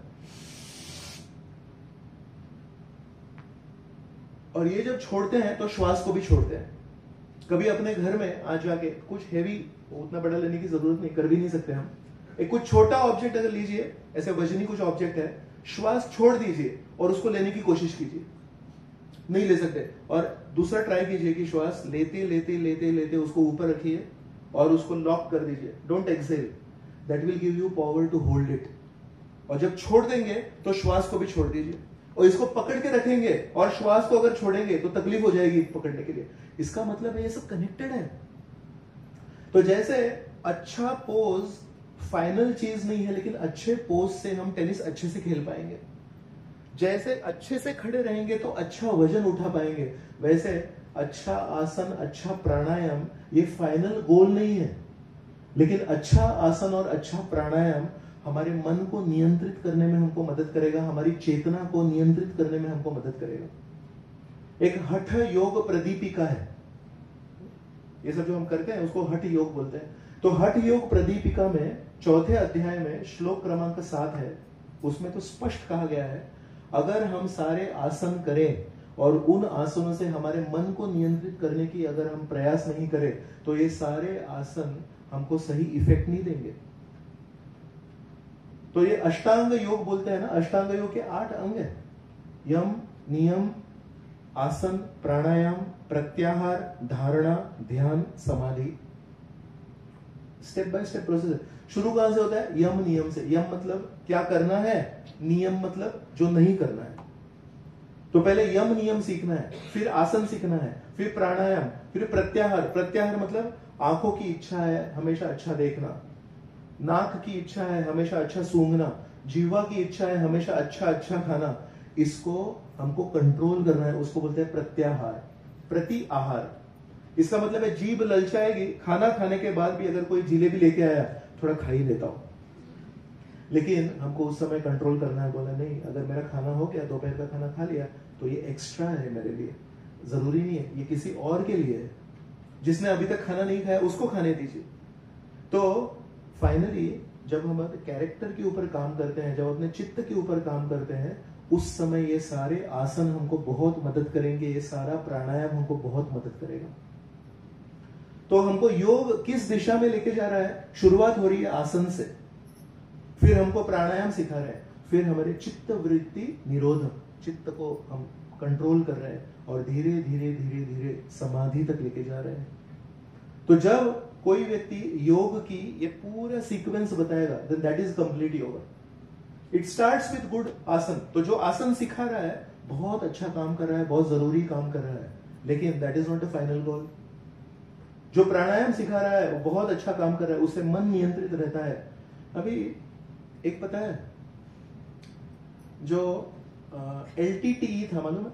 और ये जब छोड़ते हैं तो श्वास को भी छोड़ते हैं। कभी अपने घर में आज जाके कुछ हेवी, उतना बड़ा लेने की जरूरत नहीं, कर भी नहीं सकते हम, एक कुछ छोटा ऑब्जेक्ट अगर लीजिए, ऐसे वजनी कुछ ऑब्जेक्ट है, श्वास छोड़ दीजिए और उसको लेने की कोशिश कीजिए, नहीं ले सकते। और दूसरा ट्राई कीजिए कि श्वास लेते लेते लेते लेते उसको ऊपर रखिए और उसको लॉक कर दीजिए, don't exhale, that will give you power to hold it. और जब छोड़ देंगे तो श्वास को भी छोड़ दीजिए, और इसको पकड़ के रखेंगे और श्वास को अगर छोड़ेंगे तो तकलीफ हो जाएगी पकड़ने के लिए। इसका मतलब है ये सब कनेक्टेड है। तो जैसे अच्छा पोज फाइनल चीज नहीं है, लेकिन अच्छे पोज से हम टेनिस अच्छे से खेल पाएंगे। जैसे अच्छे से खड़े रहेंगे तो अच्छा वजन उठा पाएंगे, वैसे अच्छा आसन, अच्छा प्राणायाम ये फाइनल गोल नहीं है, लेकिन अच्छा आसन और अच्छा प्राणायाम हमारे मन को नियंत्रित करने में हमको मदद करेगा, हमारी चेतना को नियंत्रित करने में हमको मदद करेगा। एक हठ योग प्रदीपिका है, ये सब जो हम करते हैं उसको हठ योग बोलते हैं। तो हठ योग प्रदीपिका में 4थे अध्याय में श्लोक क्रमांक 7 है, उसमें तो स्पष्ट कहा गया है, अगर हम सारे आसन करें और उन आसनों से हमारे मन को नियंत्रित करने की अगर हम प्रयास नहीं करें तो ये सारे आसन हमको सही इफेक्ट नहीं देंगे। तो ये अष्टांग योग बोलते हैं ना, अष्टांग योग के 8 अंग है। यम, नियम, आसन, प्राणायाम, प्रत्याहार, धारणा, ध्यान, समाधि। स्टेप बाय स्टेप प्रोसेस है। शुरू कहां से होता है? यम नियम से। यम मतलब क्या करना है, नियम मतलब जो नहीं करना है। तो पहले यम नियम सीखना है, फिर आसन सीखना है, फिर प्राणायाम, फिर प्रत्याहार। प्रत्याहार मतलब आंखों की इच्छा है हमेशा अच्छा देखना, नाक की इच्छा है हमेशा अच्छा सूंघना, जीवा की इच्छा है हमेशा अच्छा अच्छा खाना। इसको हमको कंट्रोल करना है, उसको बोलते हैं प्रत्याहार। प्रति आहार, इसका मतलब है जीभ ललचाएगी, खाना खाने के बाद भी अगर कोई जिलेबी लेके आया थोड़ा खा ही लेता हूं, लेकिन हमको उस समय कंट्रोल करना है। बोला नहीं, अगर मेरा खाना हो गया, दोपहर का खाना खा लिया, तो ये एक्स्ट्रा है मेरे लिए, जरूरी नहीं है, ये किसी और के लिए है, जिसने अभी तक खाना नहीं खाया उसको खाने दीजिए। तो फाइनली जब हम अपने कैरेक्टर के ऊपर काम करते हैं, जब अपने चित्त के ऊपर काम करते हैं, उस समय ये सारे आसन हमको बहुत मदद करेंगे, ये सारा प्राणायाम हमको बहुत मदद करेगा। तो हमको योग किस दिशा में लेके जा रहा है? शुरुआत हो रही है आसन से, फिर हमको प्राणायाम सिखा रहे हैं, फिर हमारे चित्त वृत्ति निरोध, चित्त को हम कंट्रोल कर रहे हैं, और धीरे धीरे धीरे धीरे समाधि तक लेके जा रहे हैं। तो जब कोई व्यक्ति योग की ये पूरा सीक्वेंस बताएगा, then that is complete yoga. It starts with good asana. तो जो आसन सिखा रहा है बहुत अच्छा काम कर रहा है, बहुत जरूरी काम कर रहा है, लेकिन that is not a final goal. जो प्राणायाम सिखा रहा है वो बहुत अच्छा काम कर रहा है, उससे मन नियंत्रित रहता है। अभी एक पता है, जो LTTE था, मालूम है?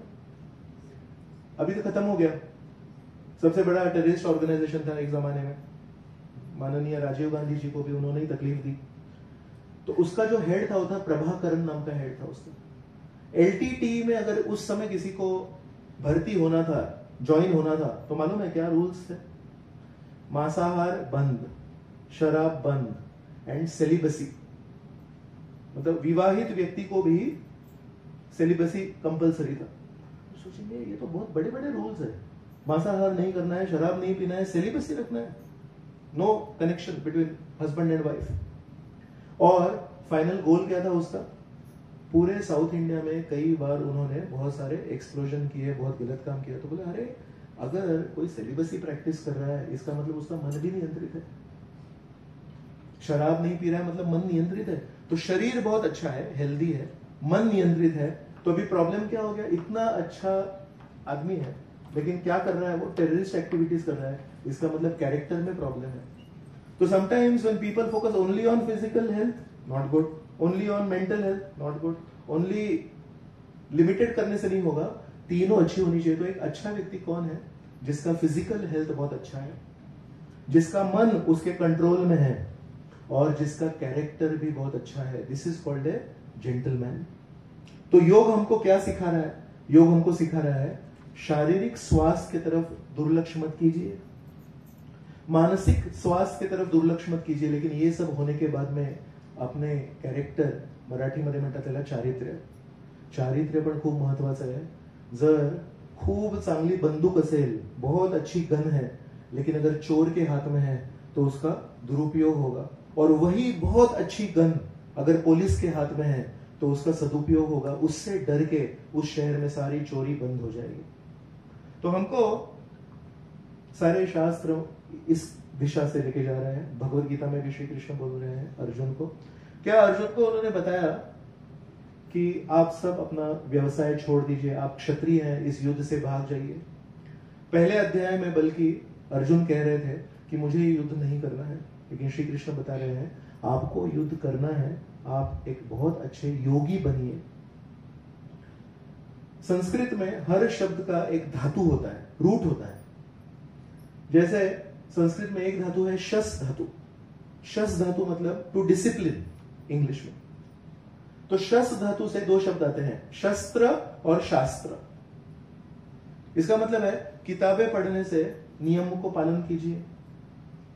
अभी तो खत्म हो गया। सबसे बड़ा टेररिस्ट ऑर्गेनाइजेशन था एक जमाने में, माननीय राजीव गांधी जी को भी उन्होंने ही तकलीफ दी। तो उसका जो हेड था वो था प्रभाकरण नाम का हेड था उसका। LTTE में अगर उस समय किसी को भर्ती होना था, ज्वाइन होना था, तो मालूम है क्या रूल्स थे? मांसाहार बंद, शराब बंद, एंड सेलिबसी, मतलब विवाहित व्यक्ति को भी सेलिबसी कंपलसरी था। सोचेंगे ये तो बहुत बड़े बड़े रूल्स है, मांसाहार नहीं करना है, शराब नहीं पीना है, सेलिबसी रखना है, no connection between husband and wife. और फाइनल गोल क्या था उसका? पूरे साउथ इंडिया में कई बार उन्होंने बहुत सारे एक्सप्लोजन किए, बहुत गलत काम किया। तो बोले अरे अगर कोई सेलिबसी प्रैक्टिस कर रहा है, इसका मतलब उसका मन भी नियंत्रित है। शराब नहीं पी रहा है मतलब मन नियंत्रित है। तो शरीर बहुत अच्छा है, हेल्दी है, मन नियंत्रित है। तो अभी प्रॉब्लम क्या हो गया? इतना अच्छा आदमी है, लेकिन क्या कर रहा है? वो टेररिस्ट एक्टिविटीज कर रहा है। इसका मतलब कैरेक्टर में प्रॉब्लम है। तो sometimes when people focus only on physical health, not good, only on mental health, not good, only limited करने से नहीं होगा, तीनों अच्छी होनी चाहिए। तो एक अच्छा व्यक्ति कौन है? जिसका फिजिकल हेल्थ बहुत अच्छा है, जिसका मन उसके कंट्रोल में है, और जिसका कैरेक्टर भी बहुत अच्छा है। This is called a gentleman. तो योग हमको क्या सिखा रहा है? योग हमको सिखा रहा है शारीरिक स्वास्थ्य की तरफ दुर्लक्ष्य मत कीजिए, मानसिक स्वास्थ्य की तरफ दुर्लक्ष्य मत कीजिए, लेकिन ये सब होने के बाद में अपने कॅरेक्टर, मराठीमध्ये म्हणतात त्याला चारित्र्य, चारित्र्य पण खूप महत्वाचं आहे। जर खूब चांगली बंदूक असेल, बहुत अच्छी गन है, लेकिन अगर चोर के हाथ में है तो उसका दुरुपयोग होगा, और वही बहुत अच्छी गन अगर पुलिस के हाथ में है तो उसका सदुपयोग होगा। उससे डर के उस शहर में सारी चोरी बंद हो जाएगी। तो हमको सारे शास्त्र इस दिशा से लेके जा रहे हैं। भगवत गीता में भी श्री कृष्ण बोल रहे हैं अर्जुन को, क्या अर्जुन को उन्होंने बताया कि आप सब अपना व्यवसाय छोड़ दीजिए, आप क्षत्रिय हैं, इस युद्ध से भाग जाइए। पहले अध्याय में बल्कि अर्जुन कह रहे थे कि मुझे युद्ध नहीं करना है, लेकिन श्री कृष्ण बता रहे हैं आपको युद्ध करना है, आप एक बहुत अच्छे योगी बनिए। संस्कृत में हर शब्द का एक धातु होता है, रूट होता है। जैसे संस्कृत में एक धातु है शस धातु। शस धातु मतलब टू डिसिप्लिन इंग्लिश में। तो शस धातु से दो शब्द आते हैं, शस्त्र और शास्त्र। इसका मतलब है किताबें पढ़ने से नियमों को पालन कीजिए।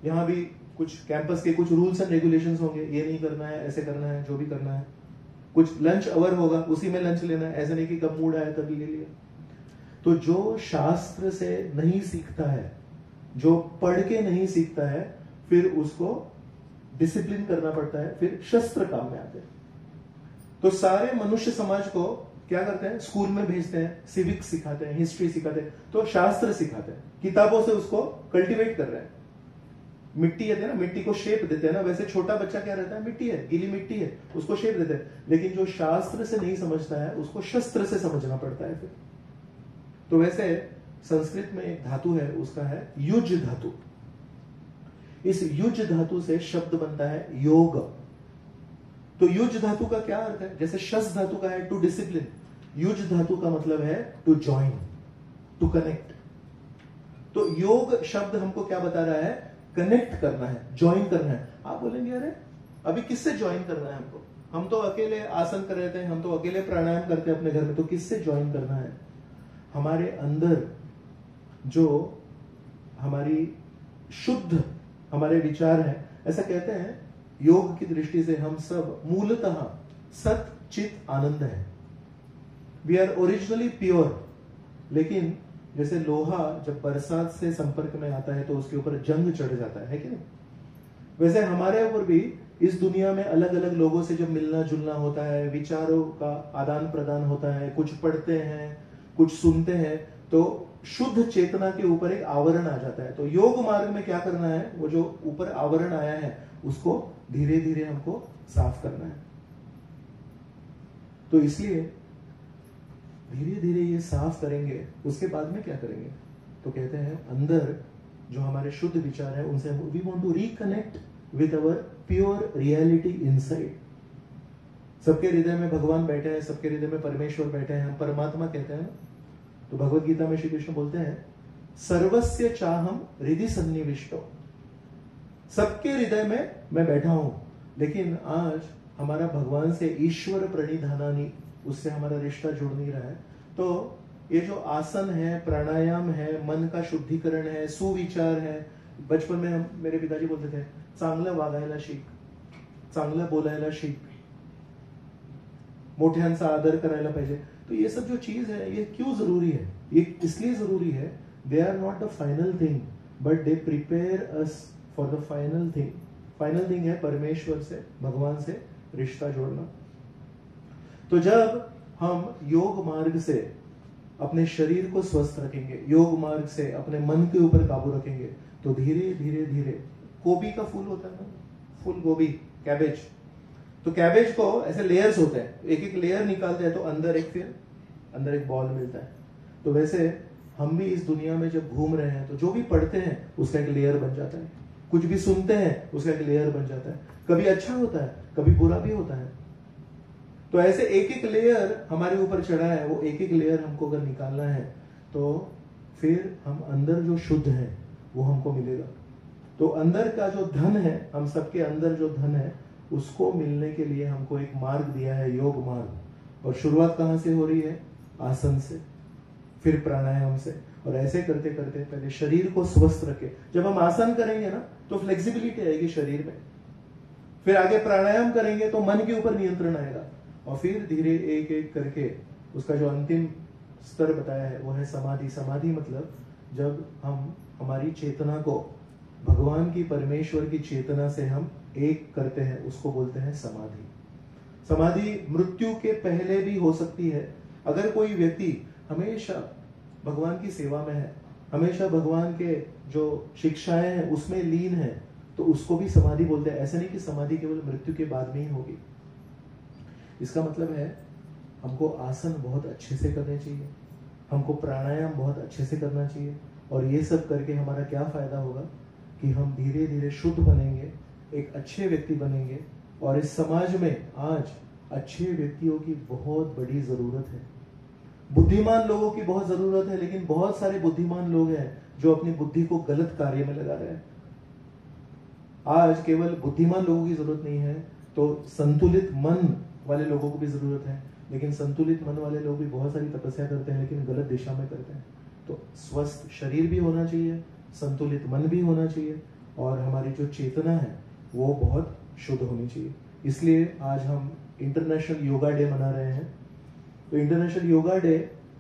यहां भी कुछ कैंपस के कुछ रूल्स एंड रेगुलेशंस होंगे, ये नहीं करना है, ऐसे करना है, जो भी करना है। कुछ लंच अवर होगा, उसी में लंच लेना है, ऐसे नहीं कि कब मूड आया तभी ले लिया। तो जो शास्त्र से नहीं सीखता है, जो पढ़ के नहीं सीखता है, फिर उसको डिसिप्लिन करना पड़ता है, फिर शस्त्र काम में आते हैं। तो सारे मनुष्य समाज को क्या करते हैं, स्कूल में भेजते हैं, सिविक्स सिखाते हैं, हिस्ट्री सिखाते हैं, तो शास्त्र सिखाते हैं, किताबों से उसको कल्टीवेट कर रहे हैं। मिट्टी है ना, मिट्टी को शेप देते हैं ना, वैसे छोटा बच्चा क्या रहता है, मिट्टी है, गीली मिट्टी है, उसको शेप देते हैं। लेकिन जो शास्त्र से नहीं समझता है उसको शस्त्र से समझना पड़ता है फिर। तो वैसे संस्कृत में एक धातु है, उसका है युज धातु। इस युज धातु से शब्द बनता है योग। तो युज धातु का क्या अर्थ है, जैसे शस धातु का है टू डिसिप्लिन, युज धातु का मतलब है टू जॉइन, टू कनेक्ट। तो योग शब्द हमको क्या बता रहा है, कनेक्ट करना है, ज्वाइन करना है। आप बोलेंगे अरे अभी किससे ज्वाइन करना है हमको, हम तो अकेले आसन कर रहे थे, हम तो अकेले प्राणायाम करते हैं अपने घर में, तो किससे ज्वाइन करना है। हमारे अंदर जो हमारी शुद्ध हमारे विचार है, ऐसा कहते हैं योग की दृष्टि से हम सब मूलतः सत चित आनंद है। We are originally pure. लेकिन जैसे लोहा जब बरसात से संपर्क में आता है तो उसके ऊपर जंग चढ़ जाता है कि नहीं, वैसे हमारे ऊपर भी इस दुनिया में अलग अलग लोगों से जब मिलना जुलना होता है, विचारों का आदान प्रदान होता है, कुछ पढ़ते हैं, कुछ सुनते हैं, तो शुद्ध चेतना के ऊपर एक आवरण आ जाता है। तो योग मार्ग में क्या करना है, वो जो ऊपर आवरण आया है उसको धीरे धीरे हमको साफ करना है। तो इसलिए धीरे धीरे ये साफ करेंगे, उसके बाद में क्या करेंगे, तो कहते हैं अंदर जो हमारे शुद्ध विचार है उनसे we want to reconnect with our pure reality inside. सबके हृदय में भगवान बैठे हैं, सबके हृदय में परमेश्वर बैठे हैं, हम परमात्मा कहते हैं। तो भगवत गीता में श्री कृष्ण बोलते हैं सर्वस्य चाहम हृदय सन्निविष्टो, सबके हृदय में मैं बैठा हूं। लेकिन आज हमारा भगवान से ईश्वर प्रणिधानानी, उससे हमारा रिश्ता जुड़ नहीं रहा है। तो ये जो आसन है, प्राणायाम है, मन का शुद्धिकरण है, सुविचार है। बचपन में हम, मेरे पिताजी बोलते थे चांगलं वागायला शिक, चांगलं बोलायला शिक, मोठ्यांचा आदर करायला पाहिजे। तो ये सब जो चीज है ये क्यों जरूरी है, ये इसलिए जरूरी है, they are not the final thing but they prepare us for the final thing. Final thing है परमेश्वर से, भगवान से रिश्ता जोड़ना। तो जब हम योग मार्ग से अपने शरीर को स्वस्थ रखेंगे, योग मार्ग से अपने मन के ऊपर काबू रखेंगे, तो धीरे धीरे धीरे, गोभी का फूल होता है ना, फूल गोभी, कैबेज, तो कैबेज को ऐसे लेयर्स होते हैं, एक एक लेयर निकालते हैं तो अंदर एक, फिर अंदर एक बॉल मिलता है। तो वैसे हम भी इस दुनिया में जब घूम रहे हैं तो जो भी पढ़ते हैं उसका एक लेयर बन जाता है, कुछ भी सुनते हैं उसका एक लेयर बन जाता है, कभी अच्छा होता है कभी बुरा भी होता है। तो ऐसे एक एक लेयर हमारे ऊपर चढ़ा है, वो एक एक लेयर हमको अगर निकालना है तो फिर हम अंदर जो शुद्ध है वो हमको मिलेगा। तो अंदर का जो धन है, हम सबके अंदर जो धन है उसको मिलने के लिए हमको एक मार्ग दिया है, योग मार्ग। और शुरुआत कहां से हो रही है, आसन से, फिर प्राणायाम से। और ऐसे करते करते पहले शरीर को स्वस्थ रखे। जब हम आसन करेंगे ना तो फ्लेक्सिबिलिटी आएगी शरीर में, फिर आगे प्राणायाम करेंगे तो मन के ऊपर नियंत्रण आएगा, और फिर धीरे एक एक करके उसका जो अंतिम स्तर बताया है वो है समाधि। समाधि मतलब जब हम हमारी चेतना को भगवान की, परमेश्वर की चेतना से हम एक करते हैं, उसको बोलते हैं समाधि। समाधि मृत्यु के पहले भी हो सकती है। अगर कोई व्यक्ति हमेशा भगवान की सेवा में है, हमेशा भगवान के जो शिक्षाएं हैं उसमें लीन है, तो उसको भी समाधि बोलते हैं। ऐसा नहीं कि समाधि केवल मृत्यु के बाद में ही होगी। इसका मतलब है हमको आसन बहुत अच्छे से करने चाहिए, हमको प्राणायाम बहुत अच्छे से करना चाहिए, और ये सब करके हमारा क्या फायदा होगा कि हम धीरे धीरे शुद्ध बनेंगे, एक अच्छे व्यक्ति बनेंगे। और इस समाज में आज अच्छे व्यक्तियों की बहुत बड़ी जरूरत है, बुद्धिमान लोगों की बहुत जरूरत है। लेकिन बहुत सारे बुद्धिमान लोग हैं जो अपनी बुद्धि को गलत कार्य में लगा रहे हैं। आज केवल बुद्धिमान लोगों की जरूरत नहीं है, तो संतुलित मन वाले लोगों को भी जरूरत है। लेकिन संतुलित मन वाले लोग भी बहुत सारी तपस्या करते हैं लेकिन गलत दिशा में करते हैं। तो स्वस्थ शरीर भी होना चाहिए, संतुलित मन भी होना चाहिए, और हमारी जो चेतना है वो बहुत शुद्ध होनी चाहिए। इसलिए आज हम इंटरनेशनल योगा डे मना रहे हैं। तो international yoga day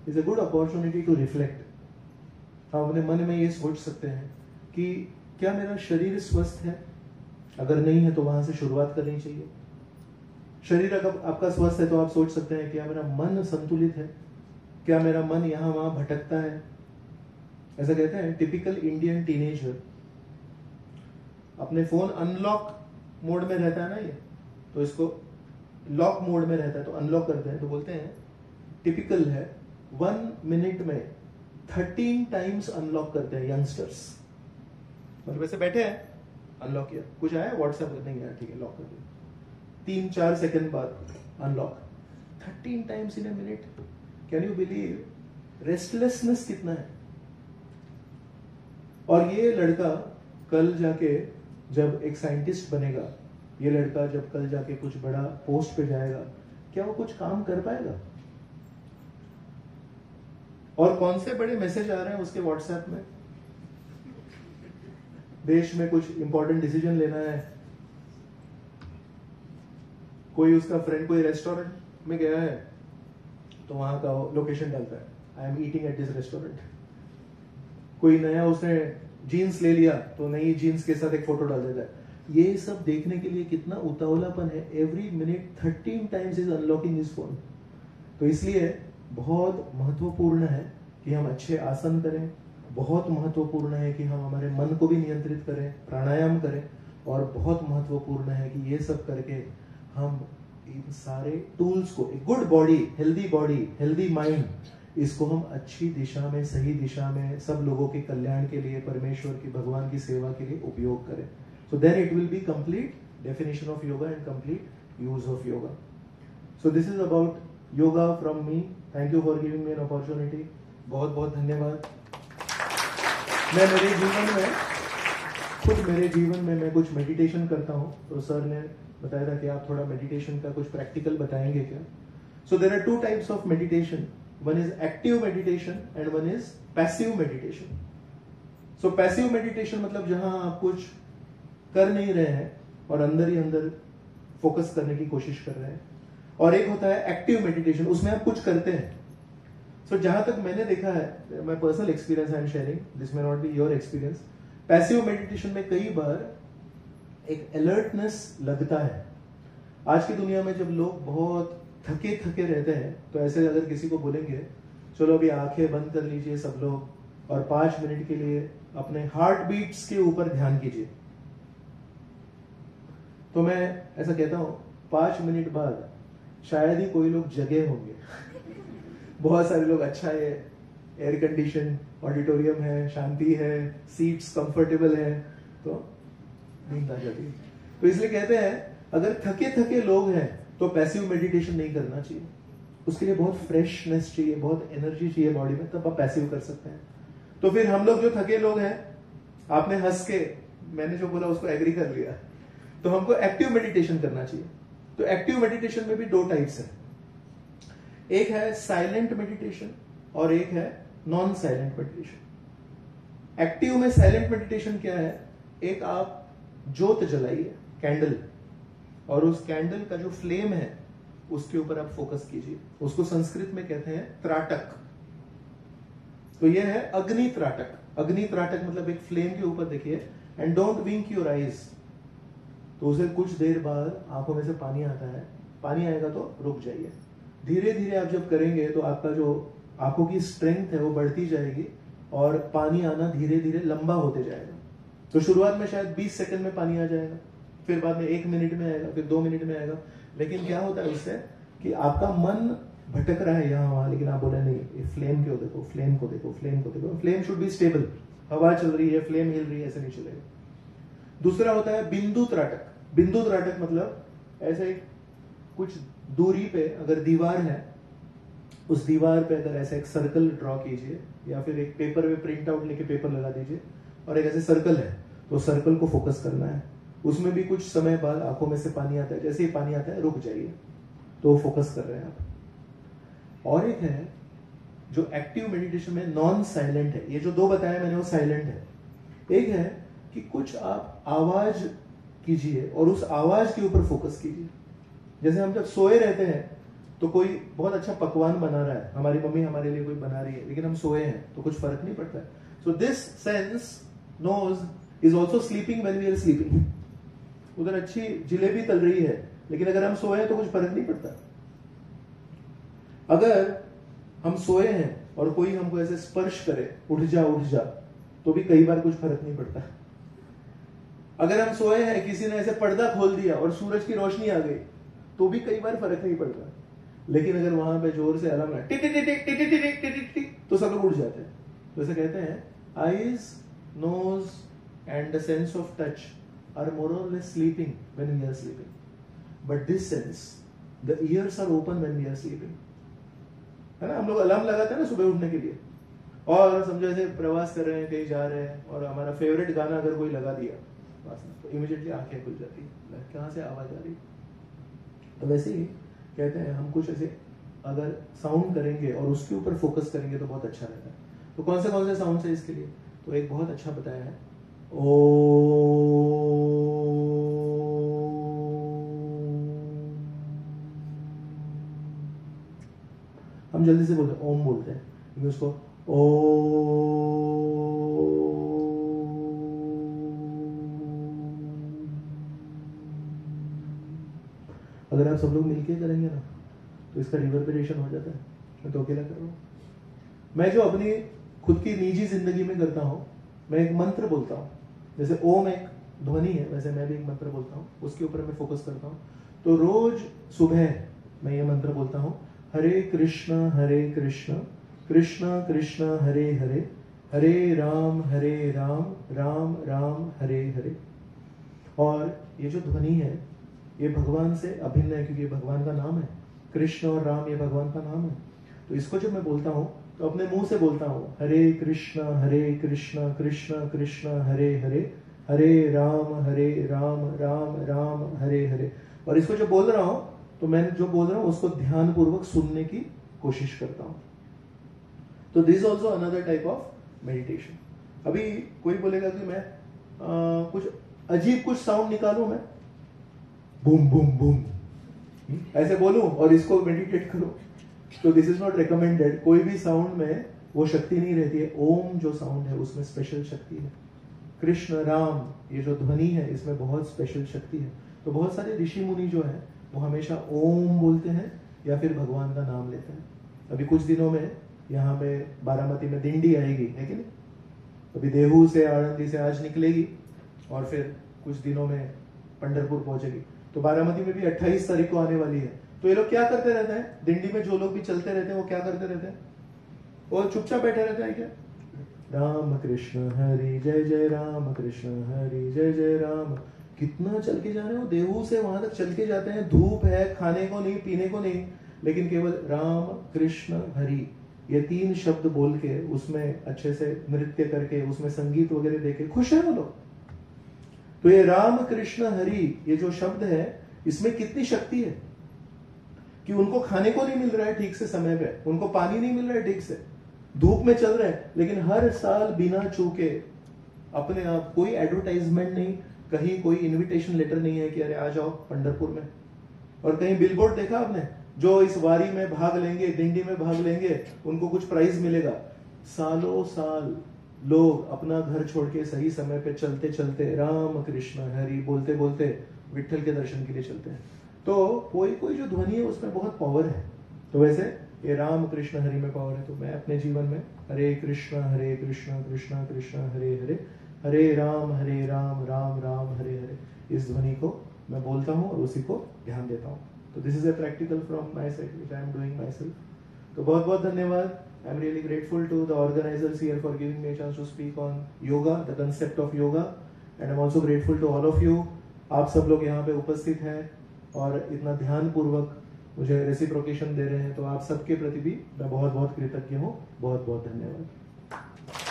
is a good opportunity to reflect. हम अपने मन में ये सोच सकते हैं कि क्या मेरा शरीर स्वस्थ है, अगर नहीं है तो वहां से शुरुआत करनी चाहिए। शरीर अगर आपका स्वस्थ है तो आप सोच सकते हैं क्या मेरा मन संतुलित है, क्या मेरा मन यहाँ वहां भटकता है। ऐसा कहते हैं टिपिकल इंडियन टीनेजर अपने फोन अनलॉक मोड में रहता है ना, ये तो इसको लॉक मोड में रहता है तो अनलॉक करते हैं, तो बोलते हैं टिपिकल है 1 मिनट में 13 टाइम्स अनलॉक करते हैं यंगस्टर्स। मतलब वैसे बैठे हैं, अनलॉक किया, कुछ आया व्हाट्सएप नहीं आया, ठीक है लॉक कर दिया, 3-4 सेकंड बाद unlock, 13 times in a minute. Can you believe restlessness कितना है। और ये लड़का कल जाके जब एक साइंटिस्ट बनेगा, ये लड़का जब कल जाके कुछ बड़ा पोस्ट पे जाएगा, क्या वो कुछ काम कर पाएगा। और कौन से बड़े मैसेज आ रहे हैं उसके व्हाट्सएप में, देश में कुछ इंपॉर्टेंट डिसीजन लेना है, कोई उसका फ्रेंड कोई रेस्टोरेंट में गया है तो वहां का लोकेशन डालता है, I am eating at this restaurant. कोई नया उसने जीन्स ले लिया तो नई जीन्स के साथ एक फोटो डाल देता है। ये सब देखने के लिए कितना उतावलापन है। Every minute 13 times is unlocking his phone. तो इसलिए बहुत महत्वपूर्ण है कि हम अच्छे आसन करें, बहुत महत्वपूर्ण है कि हम हमारे मन को भी नियंत्रित करें, प्राणायाम करें, और बहुत महत्वपूर्ण है कि ये सब करके हम इन सारे टूल्स को, एक गुड बॉडी, हेल्दी माइंड, इसको हम अच्छी दिशा में, सही दिशा में, सब लोगों के कल्याण के लिए, परमेश्वर की, भगवान की सेवा के लिए उपयोग करें। So then it will be complete definition of yoga and complete use of yoga. So this is about yoga from me. Thank you for giving me an opportunity. बहुत बहुत धन्यवाद। मैं मेरे जीवन में मैं कुछ मेडिटेशन करता हूँ, तो सर ने बताया था कि आप थोड़ा मेडिटेशन का कुछ प्रैक्टिकल बताएंगे क्या। So there are 2 types of meditation. One is active meditation and one is passive meditation. So passive meditation मतलब जहां आप कुछ कर नहीं रहे हैं और अंदर ही अंदर फोकस करने की कोशिश कर रहे हैं, और एक होता है एक्टिव मेडिटेशन, उसमें आप कुछ करते हैं। सो जहां तक मैंने देखा है, my personal experience I am sharing, this may not be your experience. Passive meditation में कई बार एक अलर्टनेस लगता है। आज की दुनिया में जब लोग बहुत थके थके रहते हैं, तो ऐसे अगर किसी को बोलेंगे चलो अभी आंखें बंद कर लीजिए सब लोग, और 5 मिनट के लिए अपने हार्ट बीट्स के ऊपर ध्यान कीजिए, तो मैं ऐसा कहता हूं 5 मिनट बाद शायद ही कोई लोग जगे होंगे। बहुत सारे लोग, अच्छा है एयर कंडीशन ऑडिटोरियम है, शांति है, सीट्स कंफर्टेबल है, तो नींद आ जाती है। तो इसलिए कहते हैं अगर थके थके लोग हैं तो पैसिव मेडिटेशन नहीं करना चाहिए, उसके लिए बहुत फ्रेशनेस चाहिए, बहुत एनर्जी चाहिए बॉडी में, तब आप पैसिव कर सकते हैं। तो फिर हम लोग जो थके लोग हैं, आपने हंस के मैंने जो बोला उसको एग्री कर लिया, तो हमको एक्टिव मेडिटेशन करना चाहिए। तो एक्टिव मेडिटेशन में भी 2 टाइप्स है, एक है साइलेंट मेडिटेशन और एक है नॉन साइलेंट मेडिटेशन। एक्टिव में साइलेंट मेडिटेशन क्या है, एक आप ज्योत जलाइए, कैंडल, और उस कैंडल का जो फ्लेम है उसके ऊपर आप फोकस कीजिए, उसको संस्कृत में कहते हैं त्राटक। तो यह है अग्नि त्राटक। अग्नि त्राटक मतलब एक फ्लेम के ऊपर देखिए, and don't wink your eyes. तो उसे कुछ देर बाद आंखों में से पानी आता है, पानी आएगा तो रुक जाइए। धीरे धीरे आप जब करेंगे तो आपका जो आंखों की स्ट्रेंथ है वो बढ़ती जाएगी, और पानी आना धीरे धीरे लंबा होते जाएगा। तो शुरुआत में शायद 20 सेकंड में पानी आ जाएगा, फिर बाद में 1 मिनट में आएगा, फिर 2 मिनट में आएगा। लेकिन क्या होता है उससे कि आपका मन भटक रहा है यहाँ वहां, लेकिन आप बोले नहीं, फ्लेम को देखो, फ्लेम को देखो, फ्लेम को देखो। फ्लेम शुड बी स्टेबल, हवा चल रही है, फ्लेम हिल रही है, ऐसे नहीं चलेगा। दूसरा होता है बिंदु त्राटक। बिंदु त्राटक मतलब ऐसे कुछ दूरी पे अगर दीवार है, उस दीवार पे अगर ऐसे एक सर्कल ड्रॉ कीजिए, या फिर एक पेपर में प्रिंट आउट लेके पेपर लगा दीजिए, और एक ऐसे सर्कल है, तो सर्कल को फोकस करना है। उसमें भी कुछ समय बाद आंखों में से पानी आता है, जैसे ही पानी आता है रुक जाइए, तो फोकस कर रहे हैं आप। और एक है जो एक्टिव मेडिटेशन में नॉन साइलेंट है, ये जो 2 बताया मैंने वो साइलेंट है। एक है कि कुछ आप आवाज कीजिए और उस आवाज के ऊपर फोकस कीजिए। जैसे हम जब सोए रहते हैं तो कोई बहुत अच्छा पकवान बना रहा है, हमारी मम्मी हमारे लिए कोई बना रही है, लेकिन हम सोए हैं तो कुछ फर्क नहीं पड़ता है। So this sense nose is also sleeping when we are sleeping. उधर अच्छी जिलेबी तल रही है, लेकिन अगर हम सोए हैं तो कुछ फर्क नहीं पड़ता। अगर हम सोए हैं और कोई हमको ऐसे स्पर्श करे, उठ जा, तो भी कई बार कुछ फर्क नहीं पड़ता। अगर हम सोए हैं, किसी ने ऐसे पर्दा खोल दिया और सूरज की रोशनी आ गई, तो भी कई बार फर्क नहीं पड़ता। लेकिन अगर वहां पे जोर से अलार्म टिक टिक टिक टिक टिक टिक टिक टिक, तो सब लोग उठ जाते हैं। तो ऐसे कहते हैं, eyes, nose and the sense of touch are more और less sleeping when we are sleeping, but this sense, the ears are open when we are sleeping. है ना, हम लोग अलार्म लगाते हैं ना सुबह उठने के लिए, और समझो ऐसे प्रवास कर रहे हैं, कहीं जा रहे हैं, और हमारा फेवरेट गाना अगर कोई लगा दिया तो इमीडिएटली आंखें खुल जाती है, कहाँ से आवाज आ रही। तो वैसे ही कहते हैं, हम कुछ ऐसे अगर साउंड करेंगे और उसके ऊपर फोकस करेंगे तो बहुत अच्छा रहता है। तो कौन से साउंड है इसके लिए? तो एक बहुत अच्छा बताया है, ओ, हम जल्दी से बोलते हैं, ओम बोलते हैं, क्योंकि उसको ओ, अगर आप सब लोग मिलके करेंगे ना तो इसका रिवर्बरेशन हो जाता है। मैं तो अकेला कर रहा हूँ। मैं जो अपनी खुद की निजी जिंदगी में करता हूँ, मैं एक मंत्र बोलता हूँ, जैसे ओम एक ध्वनि है, वैसे मैं भी एक मंत्र बोलता हूँ, उसके ऊपर मैं फोकस करता हूँ। तो रोज सुबह मैं ये मंत्र बोलता हूँ, हरे कृष्ण कृष्ण कृष्ण हरे हरे, हरे राम राम राम हरे हरे। और ये जो ध्वनि है ये भगवान से अभिन्न है, क्योंकि ये भगवान का नाम है। कृष्ण और राम ये भगवान का नाम है। तो इसको जब मैं बोलता हूँ तो अपने मुंह से बोलता हूँ, हरे कृष्ण कृष्ण कृष्ण हरे हरे, हरे राम राम हरे हरे। और इसको जब बोल रहा हूँ तो मैं जो बोल रहा हूँ उसको ध्यान पूर्वक सुनने की कोशिश करता हूँ। तो this also another type of meditation. अभी कोई बोलेगा कि मैं कुछ अजीब कुछ साउंड निकालूं, मैं बूम बूम बूम ऐसे बोलूं और इसको मेडिटेट करूं, तो दिस इज नॉट रिकमेंडेड। कोई भी साउंड में वो शक्ति नहीं रहती है। ओम जो साउंड है उसमें स्पेशल शक्ति है। कृष्ण राम ये जो ध्वनि है इसमें बहुत स्पेशल शक्ति है। तो बहुत सारे ऋषि मुनि जो है वो हमेशा ओम बोलते हैं या फिर भगवान का नाम लेते हैं। अभी कुछ दिनों में यहाँ पे बारामती में दिंडी आएगी, है कि नहीं? अभी देहू से, आनंदी से आज निकलेगी और फिर कुछ दिनों में पंढरपुर पहुंचेगी। तो बारामती में भी 28 तारीख को आने वाली है। तो ये लोग क्या करते रहते हैं? दिंडी में जो लोग भी चलते रहते हैं वो क्या करते रहते हैं? वो चुपचाप बैठे रहते हैं क्या? राम कृष्ण हरि जय जय राम कृष्ण हरि जय जय राम। कितना चल के जा रहे हो? देहू से वहां तक चल के जाते हैं, धूप है, खाने को नहीं, पीने को नहीं, लेकिन केवल राम कृष्ण हरि ये 3 शब्द बोल के उसमें अच्छे से नृत्य करके उसमें संगीत वगैरह देके खुश है वो लोग। तो ये राम कृष्ण हरि ये जो शब्द है इसमें कितनी शक्ति है कि उनको खाने को नहीं मिल रहा है ठीक से समय पे, उनको पानी नहीं मिल रहा है ठीक से, धूप में चल रहे हैं, लेकिन हर साल बिना चूके अपने आप, कोई एडवर्टाइजमेंट नहीं, कहीं कोई इनविटेशन लेटर नहीं है कि अरे आ जाओ पंढरपुर में। और कहीं बिलबोर्ड देखा आपने, जो इस वारी में भाग लेंगे, दिंडी में भाग लेंगे, उनको कुछ प्राइज मिलेगा। सालों साल लोग अपना घर छोड़ के सही समय पे चलते चलते राम कृष्ण हरि बोलते बोलते विट्ठल के दर्शन के लिए चलते हैं। तो कोई कोई जो ध्वनि है उसमें बहुत पावर है। तो वैसे ये राम कृष्ण हरि में पावर है। तो मैं अपने जीवन में हरे कृष्ण कृष्ण कृष्ण हरे हरे, हरे राम राम राम हरे हरे, इस ध्वनि को मैं बोलता हूँ और उसी को ध्यान देता हूँ। तो this is a practical from my side which I am doing my self. तो बहुत बहुत धन्यवाद। I am really grateful to the organizers here for giving me a chance to speak on yoga, the concept of yoga, and I'm also grateful to all of you. आप सब लोग यहाँ पे उपस्थित हैं और इतना ध्यान पूर्वक मुझे रेसिप्रोकेशन दे रहे हैं, तो आप सबके प्रति भी मैं बहुत बहुत कृतज्ञ हूँ। बहुत बहुत धन्यवाद।